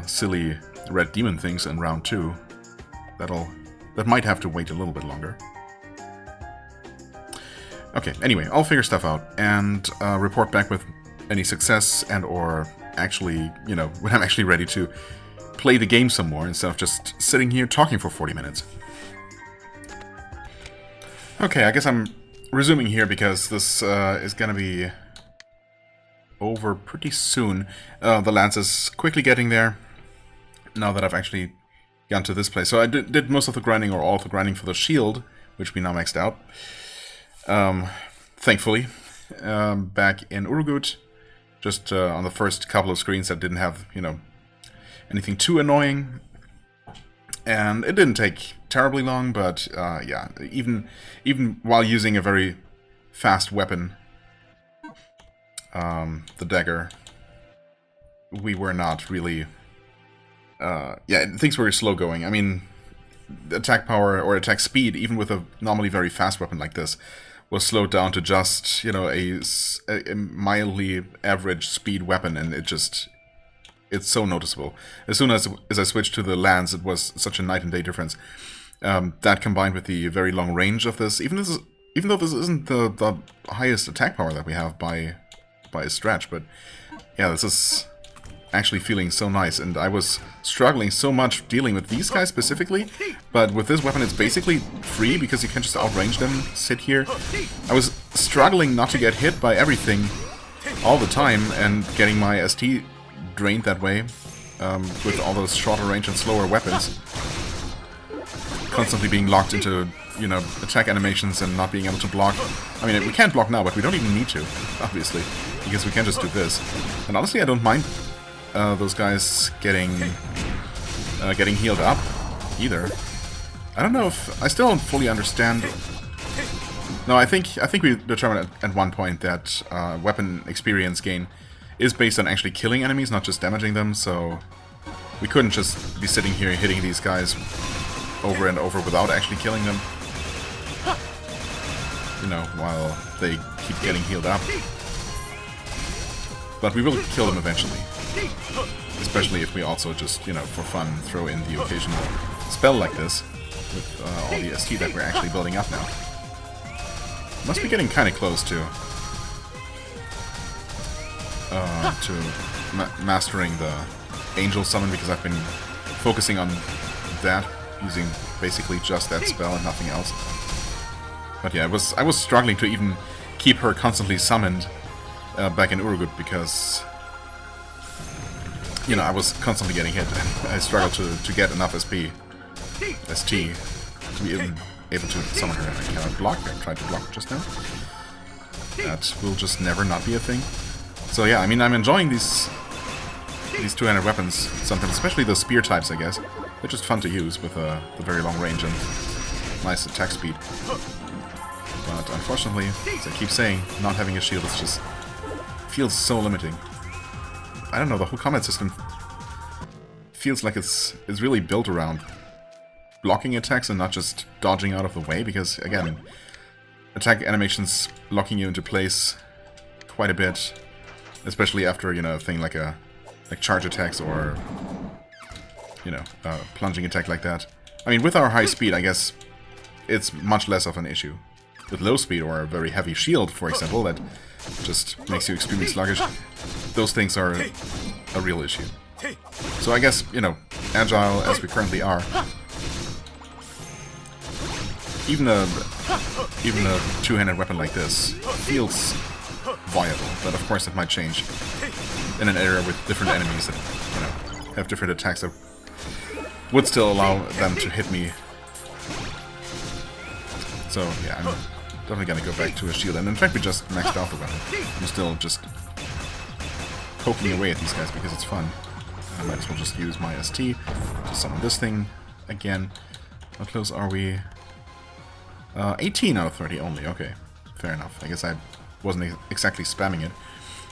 silly red demon things in round 2. That might have to wait a little bit longer. Okay, anyway, I'll figure stuff out and report back with any success and or actually, you know, when I'm actually ready to play the game some more instead of just sitting here talking for 40 minutes. Okay, I guess I'm resuming here because this is gonna be over pretty soon. The lance is quickly getting there now that I've actually gotten to this place. So I did most of the grinding, or all of the grinding, for the shield, which we now maxed out. Thankfully, back in Urugut, just on the first couple of screens that didn't have, you know, anything too annoying. And it didn't take terribly long, but yeah, even while using a very fast weapon, the dagger, we were not really... yeah, things were slow going. I mean, attack power or attack speed, even with a normally very fast weapon like this, was slowed down to just, you know, a mildly average speed weapon, and it's so noticeable. As soon as I switched to the lance, it was such a night and day difference. That combined with the very long range of this, even though this isn't the highest attack power that we have by a stretch, but yeah, this is actually feeling so nice, and I was struggling so much dealing with these guys specifically, but with this weapon it's basically free because you can just outrange them, sit here. I was struggling not to get hit by everything all the time and getting my ST drained that way, with all those shorter range and slower weapons. Constantly being locked into, you know, attack animations and not being able to block. I mean, we can't block now, but we don't even need to, obviously, because we can just do this. And honestly, I don't mind those guys getting healed up either. I don't know if I still don't fully understand. No, I think we determined at one point that weapon experience gain is based on actually killing enemies, not just damaging them. So we couldn't just be sitting here hitting these guys over and over without actually killing them, you know, while they keep getting healed up. But we will kill them eventually. Especially if we also just, you know, for fun, throw in the occasional spell like this with all the ST that we're actually building up now. Must be getting kind of close to mastering the Angel Summon, because I've been focusing on that, using basically just that spell and nothing else. But yeah, I was struggling to even keep her constantly summoned back in Urugut, because, you know, I was constantly getting hit, and I struggled to get enough ST to be even able to summon her. I cannot block. I tried to block just now. That will just never not be a thing. So yeah, I mean, I'm enjoying these two-handed weapons sometimes, especially the spear types, I guess. They're just fun to use with the very long range and nice attack speed. But unfortunately, as I keep saying, not having a shield is just feels so limiting. I don't know, the whole combat system feels like it's really built around blocking attacks and not just dodging out of the way, because again, attack animations locking you into place quite a bit, especially after, you know, a thing like charge attacks or, you know, plunging attack like that. I mean, with our high speed, I guess it's much less of an issue. With low speed or a very heavy shield, for example, that just makes you extremely sluggish, those things are a real issue. So I guess, you know, agile as we currently are, even a two-handed weapon like this feels viable, but of course it might change in an area with different enemies that, you know, have different attacks that would still allow them to hit me. So yeah, I'm definitely gonna go back to a shield, and in fact we just maxed out the weapon. I'm still just poking away at these guys because it's fun. I might as well just use my ST to summon this thing again. How close are we? 18 out of 30 only, okay. Fair enough. I guess I wasn't exactly spamming it.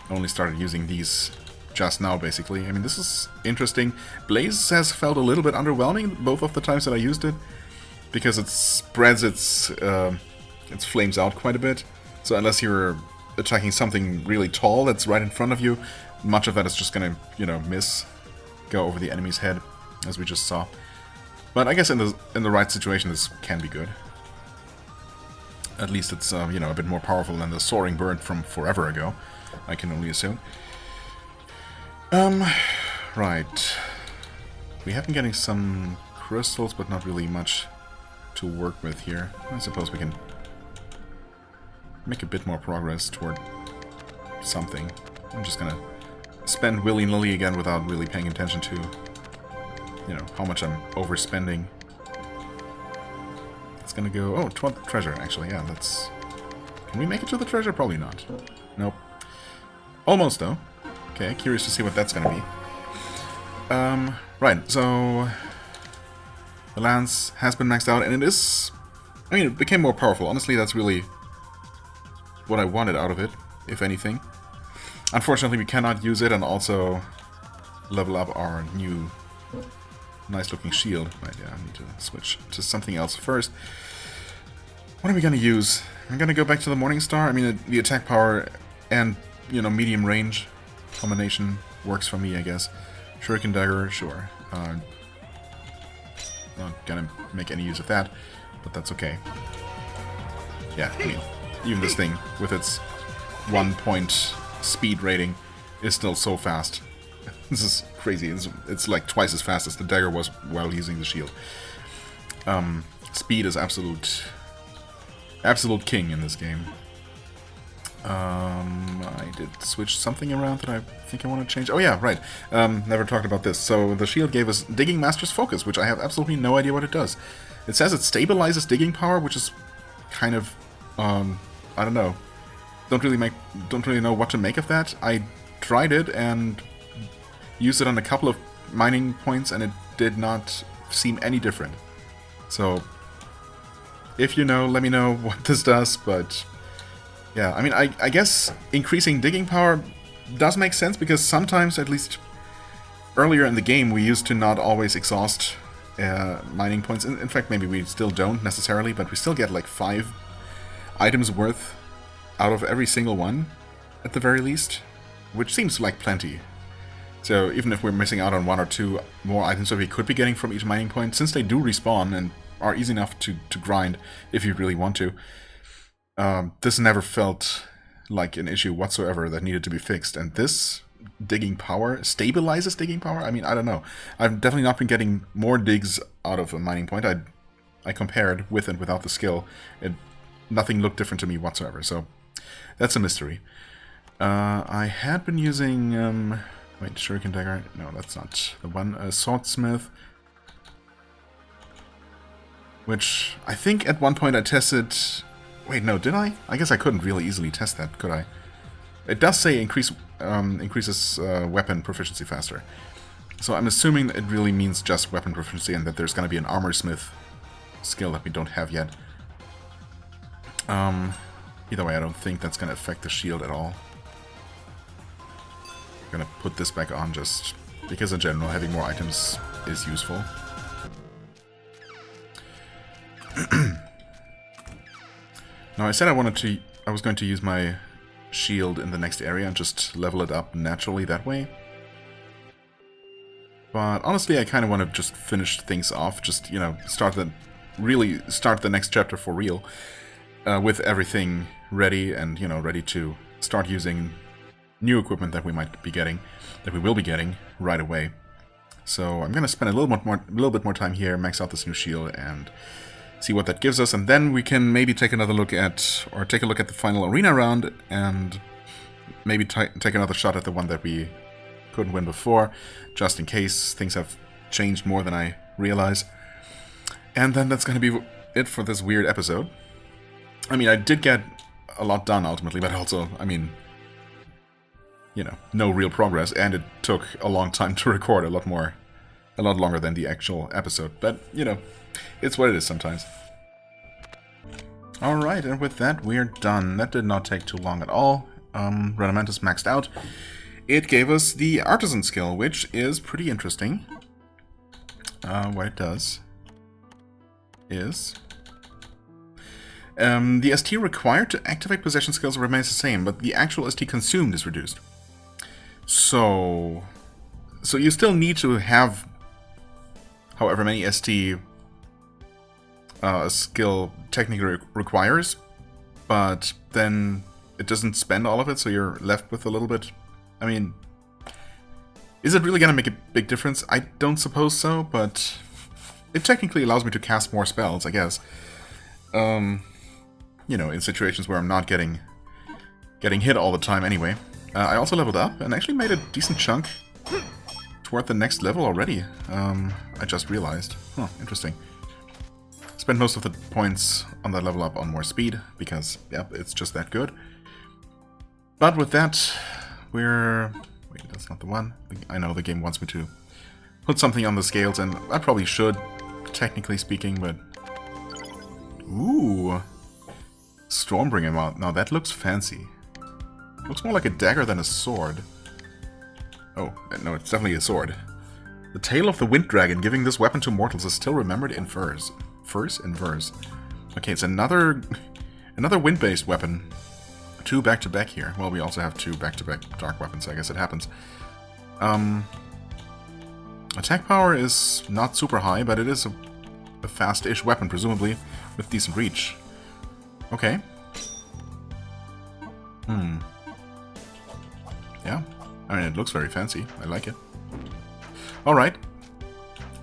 I only started using these just now, basically. I mean, this is interesting. Blaze has felt a little bit underwhelming both of the times that I used it, because it spreads its flames out quite a bit. So unless you're attacking something really tall that's right in front of you, much of that is just gonna, you know, go over the enemy's head, as we just saw. But I guess in the right situation, this can be good. At least it's, you know, a bit more powerful than the soaring bird from forever ago, I can only assume. Right. We have been getting some crystals, but not really much to work with here. I suppose we can make a bit more progress toward something. I'm just gonna spend willy-nilly again without really paying attention to, you know, how much I'm overspending. It's gonna go... Oh, treasure, actually, yeah, that's... Can we make it to the treasure? Probably not. Nope. Almost, though. Okay, curious to see what that's gonna be. Right, so... The lance has been maxed out, and it is... I mean, it became more powerful. Honestly, that's really what I wanted out of it, if anything. Unfortunately, we cannot use it and also level up our new nice-looking shield. Right, yeah, I need to switch to something else first. What are we going to use? I'm going to go back to the Morning Star. I mean, the attack power and, you know, medium range combination works for me, I guess. Shuriken Dagger, sure. Not gonna make any use of that, but that's okay. Yeah, I mean, even this thing, with its 1-point speed rating, is still so fast. This is crazy. It's like twice as fast as the dagger was while using the shield. Speed is absolute king in this game. I did switch something around that I think I want to change. Oh yeah, right. Never talked about this. So the shield gave us Digging Master's Focus, which I have absolutely no idea what it does. It says it stabilizes digging power, which is kind of, I don't know. Don't really know what to make of that. I tried it and used it on a couple of mining points, and it did not seem any different. So, if you know, let me know what this does, but... yeah, I mean, I guess increasing digging power does make sense, because sometimes, at least earlier in the game, we used to not always exhaust mining points. In fact, maybe we still don't necessarily, but we still get like 5 items worth out of every single one, at the very least, which seems like plenty. So even if we're missing out on 1 or 2 more items that we could be getting from each mining point, since they do respawn and are easy enough to grind if you really want to, this never felt like an issue whatsoever that needed to be fixed. And this digging power stabilizes digging power? I mean, I don't know. I've definitely not been getting more digs out of a mining point. I compared with and without the skill. Nothing looked different to me whatsoever, so that's a mystery. I had been using... wait, Shuriken Dagger? No, that's not the one. Swordsmith. Which I think at one point I tested... wait, no, did I? I guess I couldn't really easily test that, could I? It does say increases weapon proficiency faster. So I'm assuming it really means just weapon proficiency, and that there's going to be an armorsmith skill that we don't have yet. Either way, I don't think that's going to affect the shield at all. I'm going to put this back on just because in general having more items is useful. Now, I said I was going to use my shield in the next area and just level it up naturally that way. But honestly, I kind of want to just finish things off, just, you know, really start the next chapter for real, with everything ready and, you know, ready to start using new equipment that we will be getting right away. So I'm going to spend a little bit more time here, max out this new shield, and see what that gives us, and then we can maybe take a look at the final arena round, and maybe take another shot at the one that we couldn't win before, just in case things have changed more than I realize. And then that's going to be it for this weird episode. I mean, I did get a lot done ultimately, but also, I mean, you know, no real progress, and it took a long time to record, a lot longer than the actual episode, but, you know, it's what it is sometimes. Alright, and with that, we're done. That did not take too long at all. Regimentus maxed out. It gave us the Artisan skill, which is pretty interesting. What it does is... the ST required to activate possession skills remains the same, but the actual ST consumed is reduced. So you still need to have however many ST a skill technically requires, but then it doesn't spend all of it, so you're left with a little bit. I mean, is it really going to make a big difference? I don't suppose so, but it technically allows me to cast more spells, I guess. You know, in situations where I'm not getting hit all the time anyway. I also leveled up and actually made a decent chunk toward the next level already. I just realized. Huh, interesting. Spent most of the points on that level up on more speed, because, yep, it's just that good. But with that, we're... wait, that's not the one. I know the game wants me to put something on the scales, and I probably should technically speaking, but... Ooh! Stormbringer mount. Now that looks fancy. Looks more like a dagger than a sword. Oh, no, it's definitely a sword. The tale of the Wind Dragon giving this weapon to mortals is still remembered in verse. Verse? In verse. Okay, it's another wind-based weapon. 2 back-to-back here. Well, we also have 2 back-to-back dark weapons, so I guess it happens. Attack power is not super high, but it is a fast-ish weapon, presumably, with decent reach. Okay. Yeah. I mean, it looks very fancy. I like it. Alright.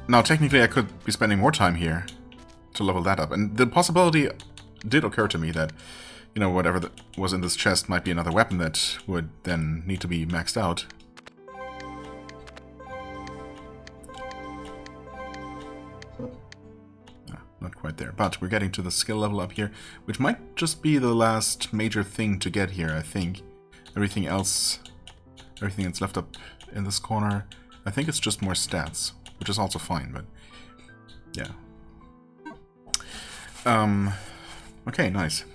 Now, technically, I could be spending more time here to level that up. And the possibility did occur to me that, you know, whatever was in this chest might be another weapon that would then need to be maxed out. Not quite there, but we're getting to the skill level up here, which might just be the last major thing to get here, I think. Everything that's left up in this corner, I think it's just more stats, which is also fine, but yeah. Okay, nice.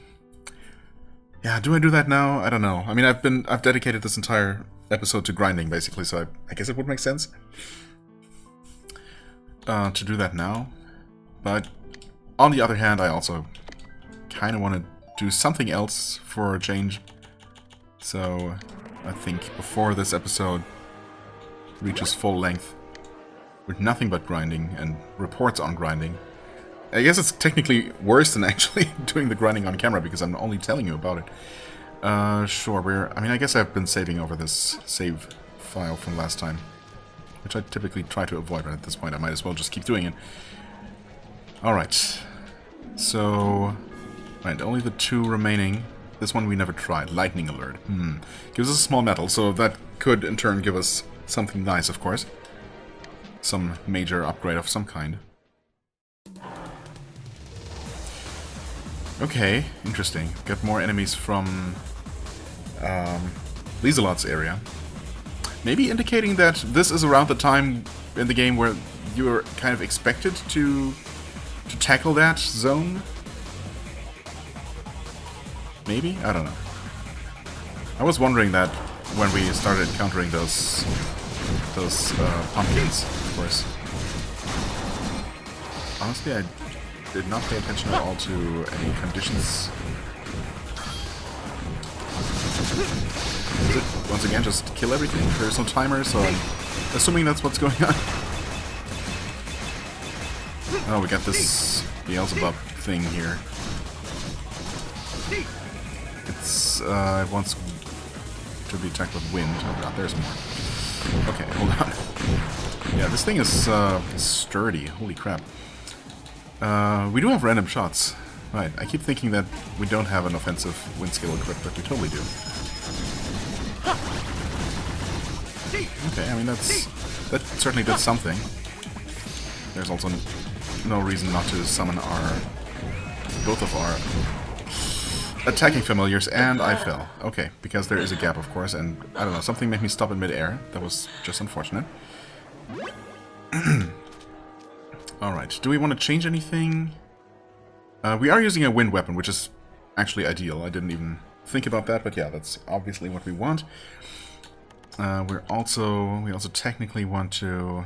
Yeah, do I do that now? I don't know. I mean, I've dedicated this entire episode to grinding, basically, so I guess it would make sense to do that now. But on the other hand, I also kind of want to do something else for a change. So I think before this episode reaches full length, with nothing but grinding and reports on grinding. I guess it's technically worse than actually doing the grinding on camera, because I'm only telling you about it. Sure, I mean, I guess I've been saving over this save file from last time, which I typically try to avoid, but at this point I might as well just keep doing it. Alright. So... Right, only the 2 remaining. This one we never tried. Lightning Alert. Gives us a small medal, so that could in turn give us something nice, of course. Some major upgrade of some kind. Okay, interesting. Get more enemies from Lieselot's area. Maybe indicating that this is around the time in the game where you're kind of expected to tackle that zone? Maybe? I don't know. I was wondering that when we started encountering those pumpkins, of course. Honestly, I did not pay attention at all to any conditions. Is it, once again, just kill everything? There's no timer, so I'm assuming that's what's going on. Oh, we got this Beelzebub thing here. It wants to be attacked with wind. Oh god, there's more. Okay, hold on. Yeah, this thing is sturdy. Holy crap. We do have random shots. Right, I keep thinking that we don't have an offensive wind skill equipped, but we totally do. Okay, I mean, that certainly did something. There's also no reason not to summon both of our attacking familiars, and I fell. Okay, because there is a gap, of course, and I don't know, something made me stop in mid-air. That was just unfortunate. Alright, do we want to change anything? We are using a wind weapon, which is actually ideal. I didn't even think about that, but yeah, that's obviously what we want. We also technically want to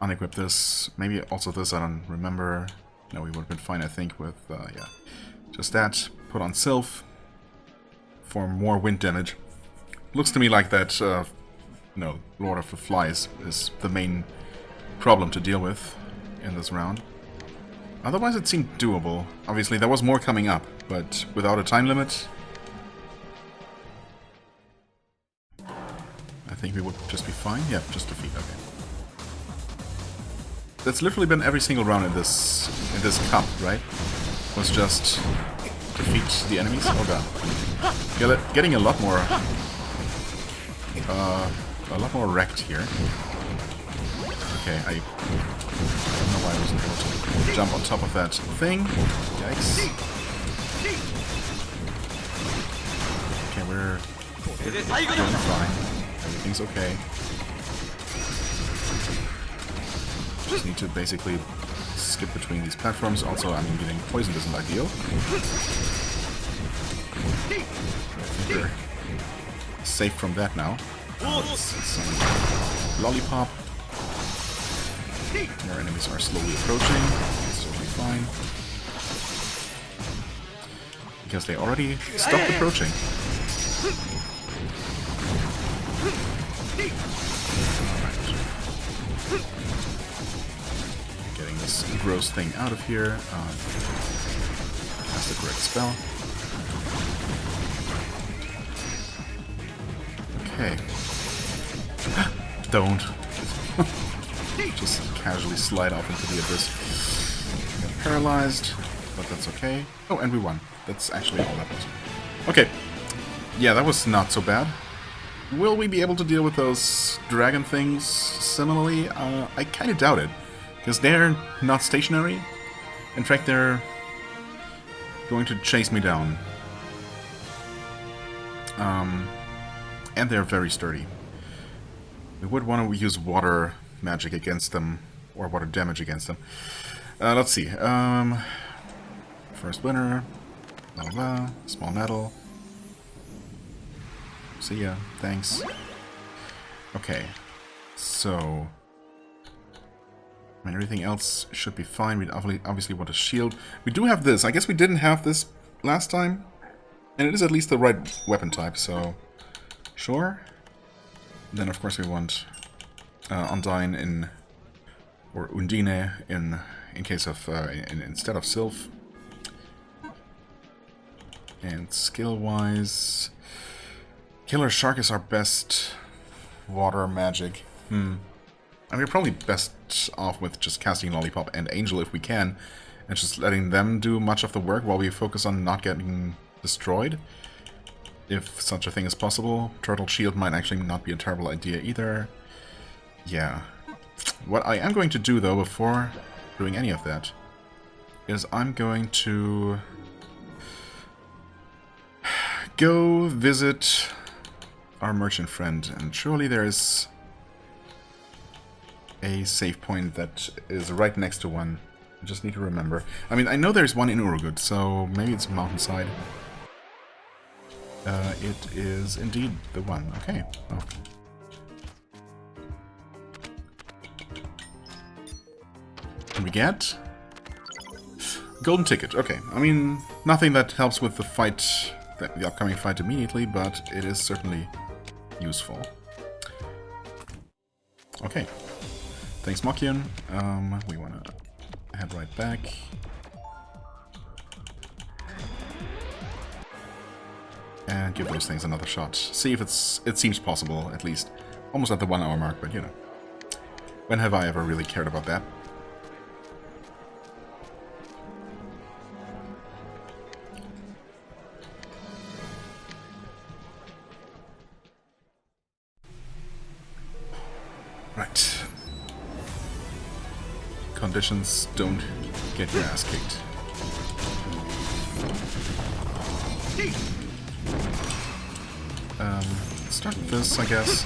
unequip this. Maybe also this, I don't remember. No, we would have been fine, I think, with, yeah. Just that. Put on Sylph for more wind damage. Looks to me like that, no, Lord of the Flies is the main problem to deal with in this round. Otherwise, it seemed doable. Obviously, there was more coming up, but without a time limit, I think we would just be fine. Yeah, just defeat. Okay. That's literally been every single round in this cup, right? Was just defeat the enemies. Oh god, getting a lot more wrecked here. Okay, I don't know why I wasn't able to jump on top of that thing. Yikes. Okay, we're doing fine. Everything's okay. Just need to basically skip between these platforms. Also, I mean, getting poisoned isn't ideal. I think we're safe from that now. Some lollipop. Our enemies are slowly approaching. It's totally fine. Because they already stopped approaching. Alright. Getting this gross thing out of here. That's the correct spell. Okay. Don't. Just casually slide off into the abyss. Got paralyzed, but that's okay. Oh, and we won. That's actually all that was. Okay. Yeah, that was not so bad. Will we be able to deal with those dragon things similarly? I kind of doubt it. Because they're not stationary. In fact, they're going to chase me down. And they're very sturdy. We would want to use water magic against them, or water damage against them. Let's see. First winner. Blah, blah. Small medal. See ya. Thanks. Okay. So... I mean, everything else should be fine. We obviously want a shield. We do have this. I guess we didn't have this last time. And it is at least the right weapon type, so... Sure. Then, of course, we want Undyne in... Or Undine in case of... instead of Sylph. And skill-wise... Killer Shark is our best water magic. I mean, we're probably best off with just casting Lollipop and Angel if we can, and just letting them do much of the work while we focus on not getting destroyed. If such a thing is possible. Turtle Shield might actually not be a terrible idea either. Yeah. What I am going to do, though, before doing any of that, is I'm going to go visit our merchant friend, and surely there is a save point that is right next to one. I just need to remember. I mean, I know there's one in Urugud, so maybe it's a mountainside. It is indeed the one. Okay. Oh. And we get golden ticket. Okay. I mean, nothing that helps with the fight, the upcoming fight immediately, but it is certainly useful. Okay. Thanks, Mokyun. We want to head right back. And give those things another shot. See if it seems possible, at least. Almost at the 1 hour mark, but you know. When have I ever really cared about that? Right. Conditions, don't get your ass kicked. Start with this, I guess.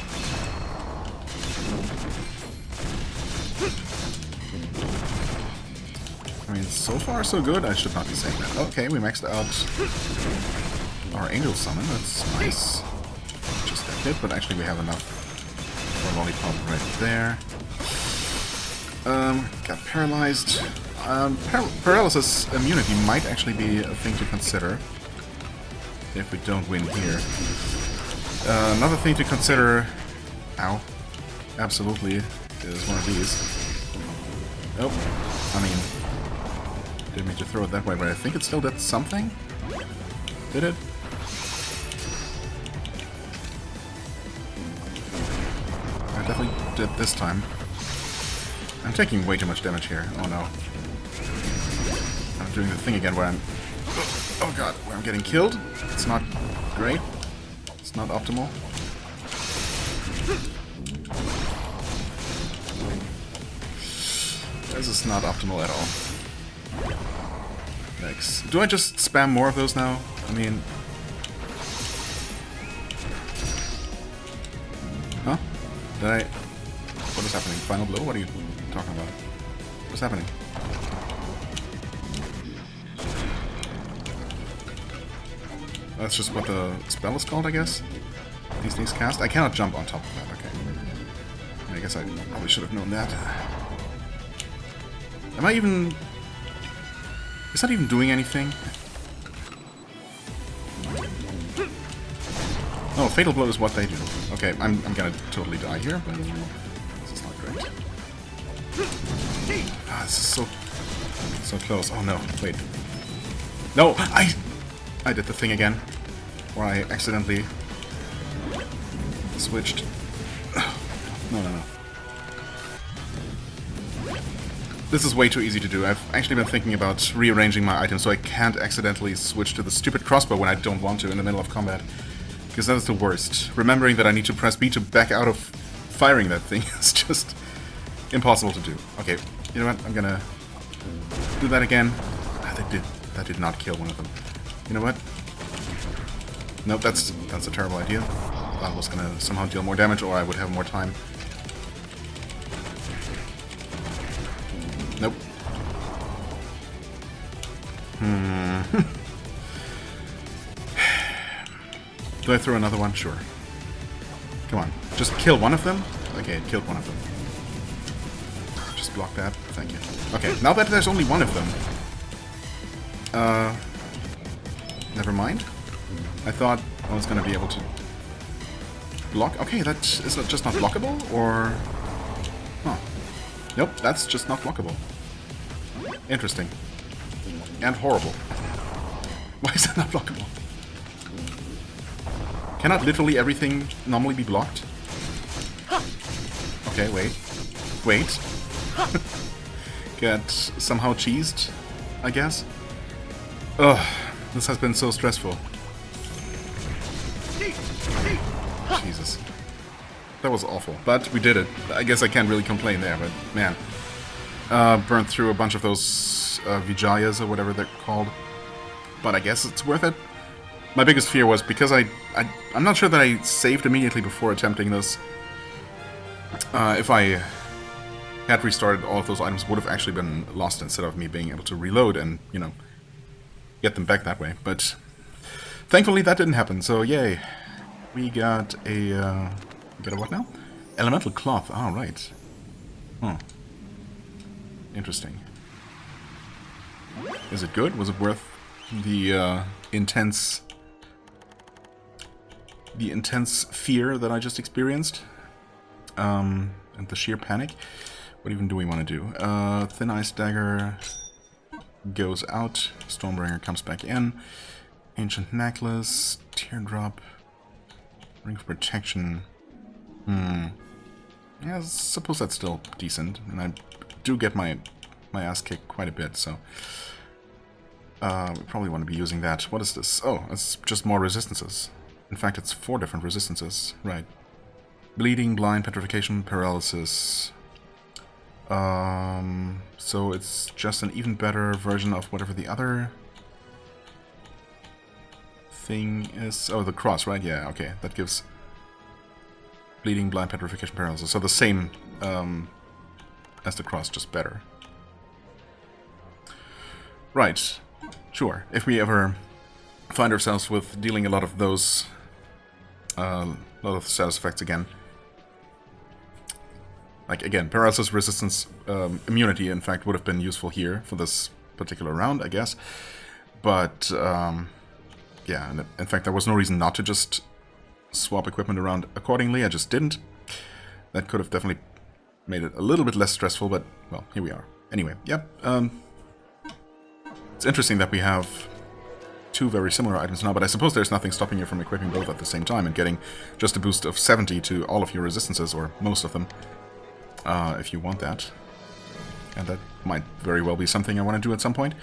I mean, so far so good. I should not be saying that. Okay, we maxed out our Angel Summon. That's nice. Just that hit, but actually we have enough for Lollipop right there. Got paralyzed. Paralysis immunity might actually be a thing to consider if we don't win here. Another thing to consider, ow, absolutely, is one of these. Oh, I mean, didn't mean to throw it that way, but I think it still did something. Did it? I definitely did this time. I'm taking way too much damage here. Oh no. I'm doing the thing again where I'm... Oh god, where I'm getting killed. It's not great. It's not optimal. This is not optimal at all. Yikes. Do I just spam more of those now? I mean... Huh? Did I... What is happening? Final blow? What are you talking about? is happening? That's just what the spell is called, I guess? These things cast? I cannot jump on top of that, okay. I guess I probably should have known that. Am I even... Is that even doing anything? Oh, Fatal Blow is what they do. Okay, I'm gonna totally die here, but this is not great. Ah, this is so close. Oh no, wait. No, I did the thing again. Or I accidentally switched. No. This is way too easy to do. I've actually been thinking about rearranging my items so I can't accidentally switch to the stupid crossbow when I don't want to in the middle of combat. Because that is the worst. Remembering that I need to press B to back out of firing that thing is just impossible to do. Okay, you know what? I'm gonna do that again. Ah, that did not kill one of them. You know what? Nope, that's a terrible idea. That was gonna somehow deal more damage, or I would have more time. Nope. Do I throw another one? Sure. Come on. Just kill one of them? Okay, it killed one of them. Just block that. Thank you. Okay, now that there's only one of them. Never mind. I thought I was gonna be able to block. Okay, that is just not blockable, or... Huh. Nope, that's just not blockable. Interesting. And horrible. Why is that not blockable? Cannot literally everything normally be blocked? Okay, wait. Wait. Get somehow cheesed, I guess? Ugh, this has been so stressful. Jesus. That was awful, but we did it. I guess I can't really complain there, but man. Burned through a bunch of those Vijayas or whatever they're called. But I guess it's worth it. My biggest fear was because I'm not sure that I saved immediately before attempting this. If I had restarted, all of those items would have actually been lost instead of me being able to reload and, you know, get them back that way. But thankfully that didn't happen, so yay. We got a... Get a what now? Elemental Cloth. Oh, right. Huh. Interesting. Is it good? Was it worth the intense fear that I just experienced? And the sheer panic? What even do we want to do? Thin Ice Dagger goes out. Stormbringer comes back in. Ancient Necklace. Teardrop. Ring of Protection. Yeah, I suppose that's still decent, and I do get my ass kicked quite a bit, so we probably want to be using that. What is this? Oh, it's just more resistances. In fact, it's 4 different resistances. Right. Bleeding, blind, petrification, paralysis. So it's just an even better version of whatever the other thing is. Oh, the cross, right? Yeah, okay. That gives bleeding, blind, petrification, paralysis. So the same as the cross, just better. Right. Sure. If we ever find ourselves with dealing a lot of those, a lot of status effects again. Like, again, paralysis, resistance, immunity, in fact, would have been useful here for this particular round, I guess. But, yeah, and in fact, there was no reason not to just swap equipment around accordingly. I just didn't. That could have definitely made it a little bit less stressful, but, well, here we are. Anyway, yep. It's interesting that we have 2 very similar items now, but I suppose there's nothing stopping you from equipping both at the same time and getting just a boost of 70 to all of your resistances, or most of them, if you want that. And that might very well be something I want to do at some point.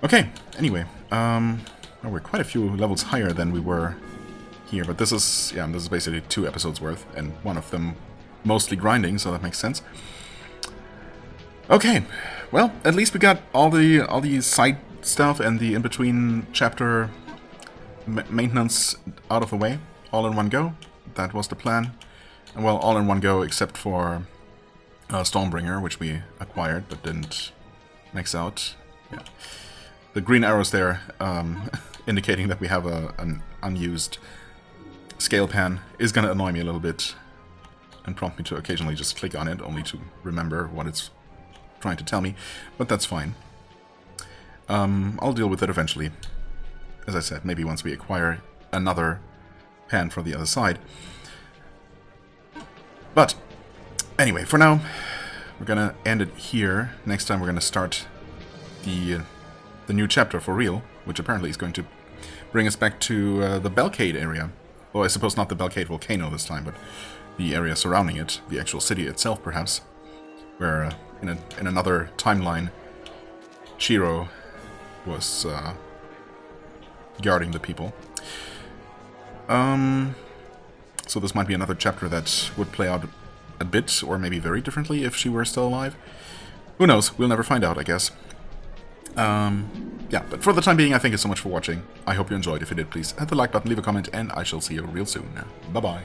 Okay, anyway, well, we're quite a few levels higher than we were here, but this is, yeah, this is basically 2 episodes worth, and one of them mostly grinding, so that makes sense. Okay, well, at least we got all the side stuff and the in-between chapter maintenance out of the way, all in one go. That was the plan. Well, all in one go except for Stormbringer, which we acquired but didn't max out. Yeah. The green arrows there indicating that we have an unused scale pan is going to annoy me a little bit and prompt me to occasionally just click on it, only to remember what it's trying to tell me, but that's fine. I'll deal with it eventually. As I said, maybe once we acquire another pan from the other side. But anyway, for now, we're gonna end it here. Next time we're gonna start the new chapter for real, which apparently is going to bring us back to the Belcade area. Well, I suppose not the Belcade volcano this time, but the area surrounding it, the actual city itself, perhaps, where in another timeline, Shiro was guarding the people. So this might be another chapter that would play out a bit, or maybe very differently if she were still alive. Who knows? We'll never find out, I guess. Yeah, but for the time being, I thank you so much for watching. I hope you enjoyed. If you did, please hit the like button, leave a comment, and I shall see you real soon. Bye-bye.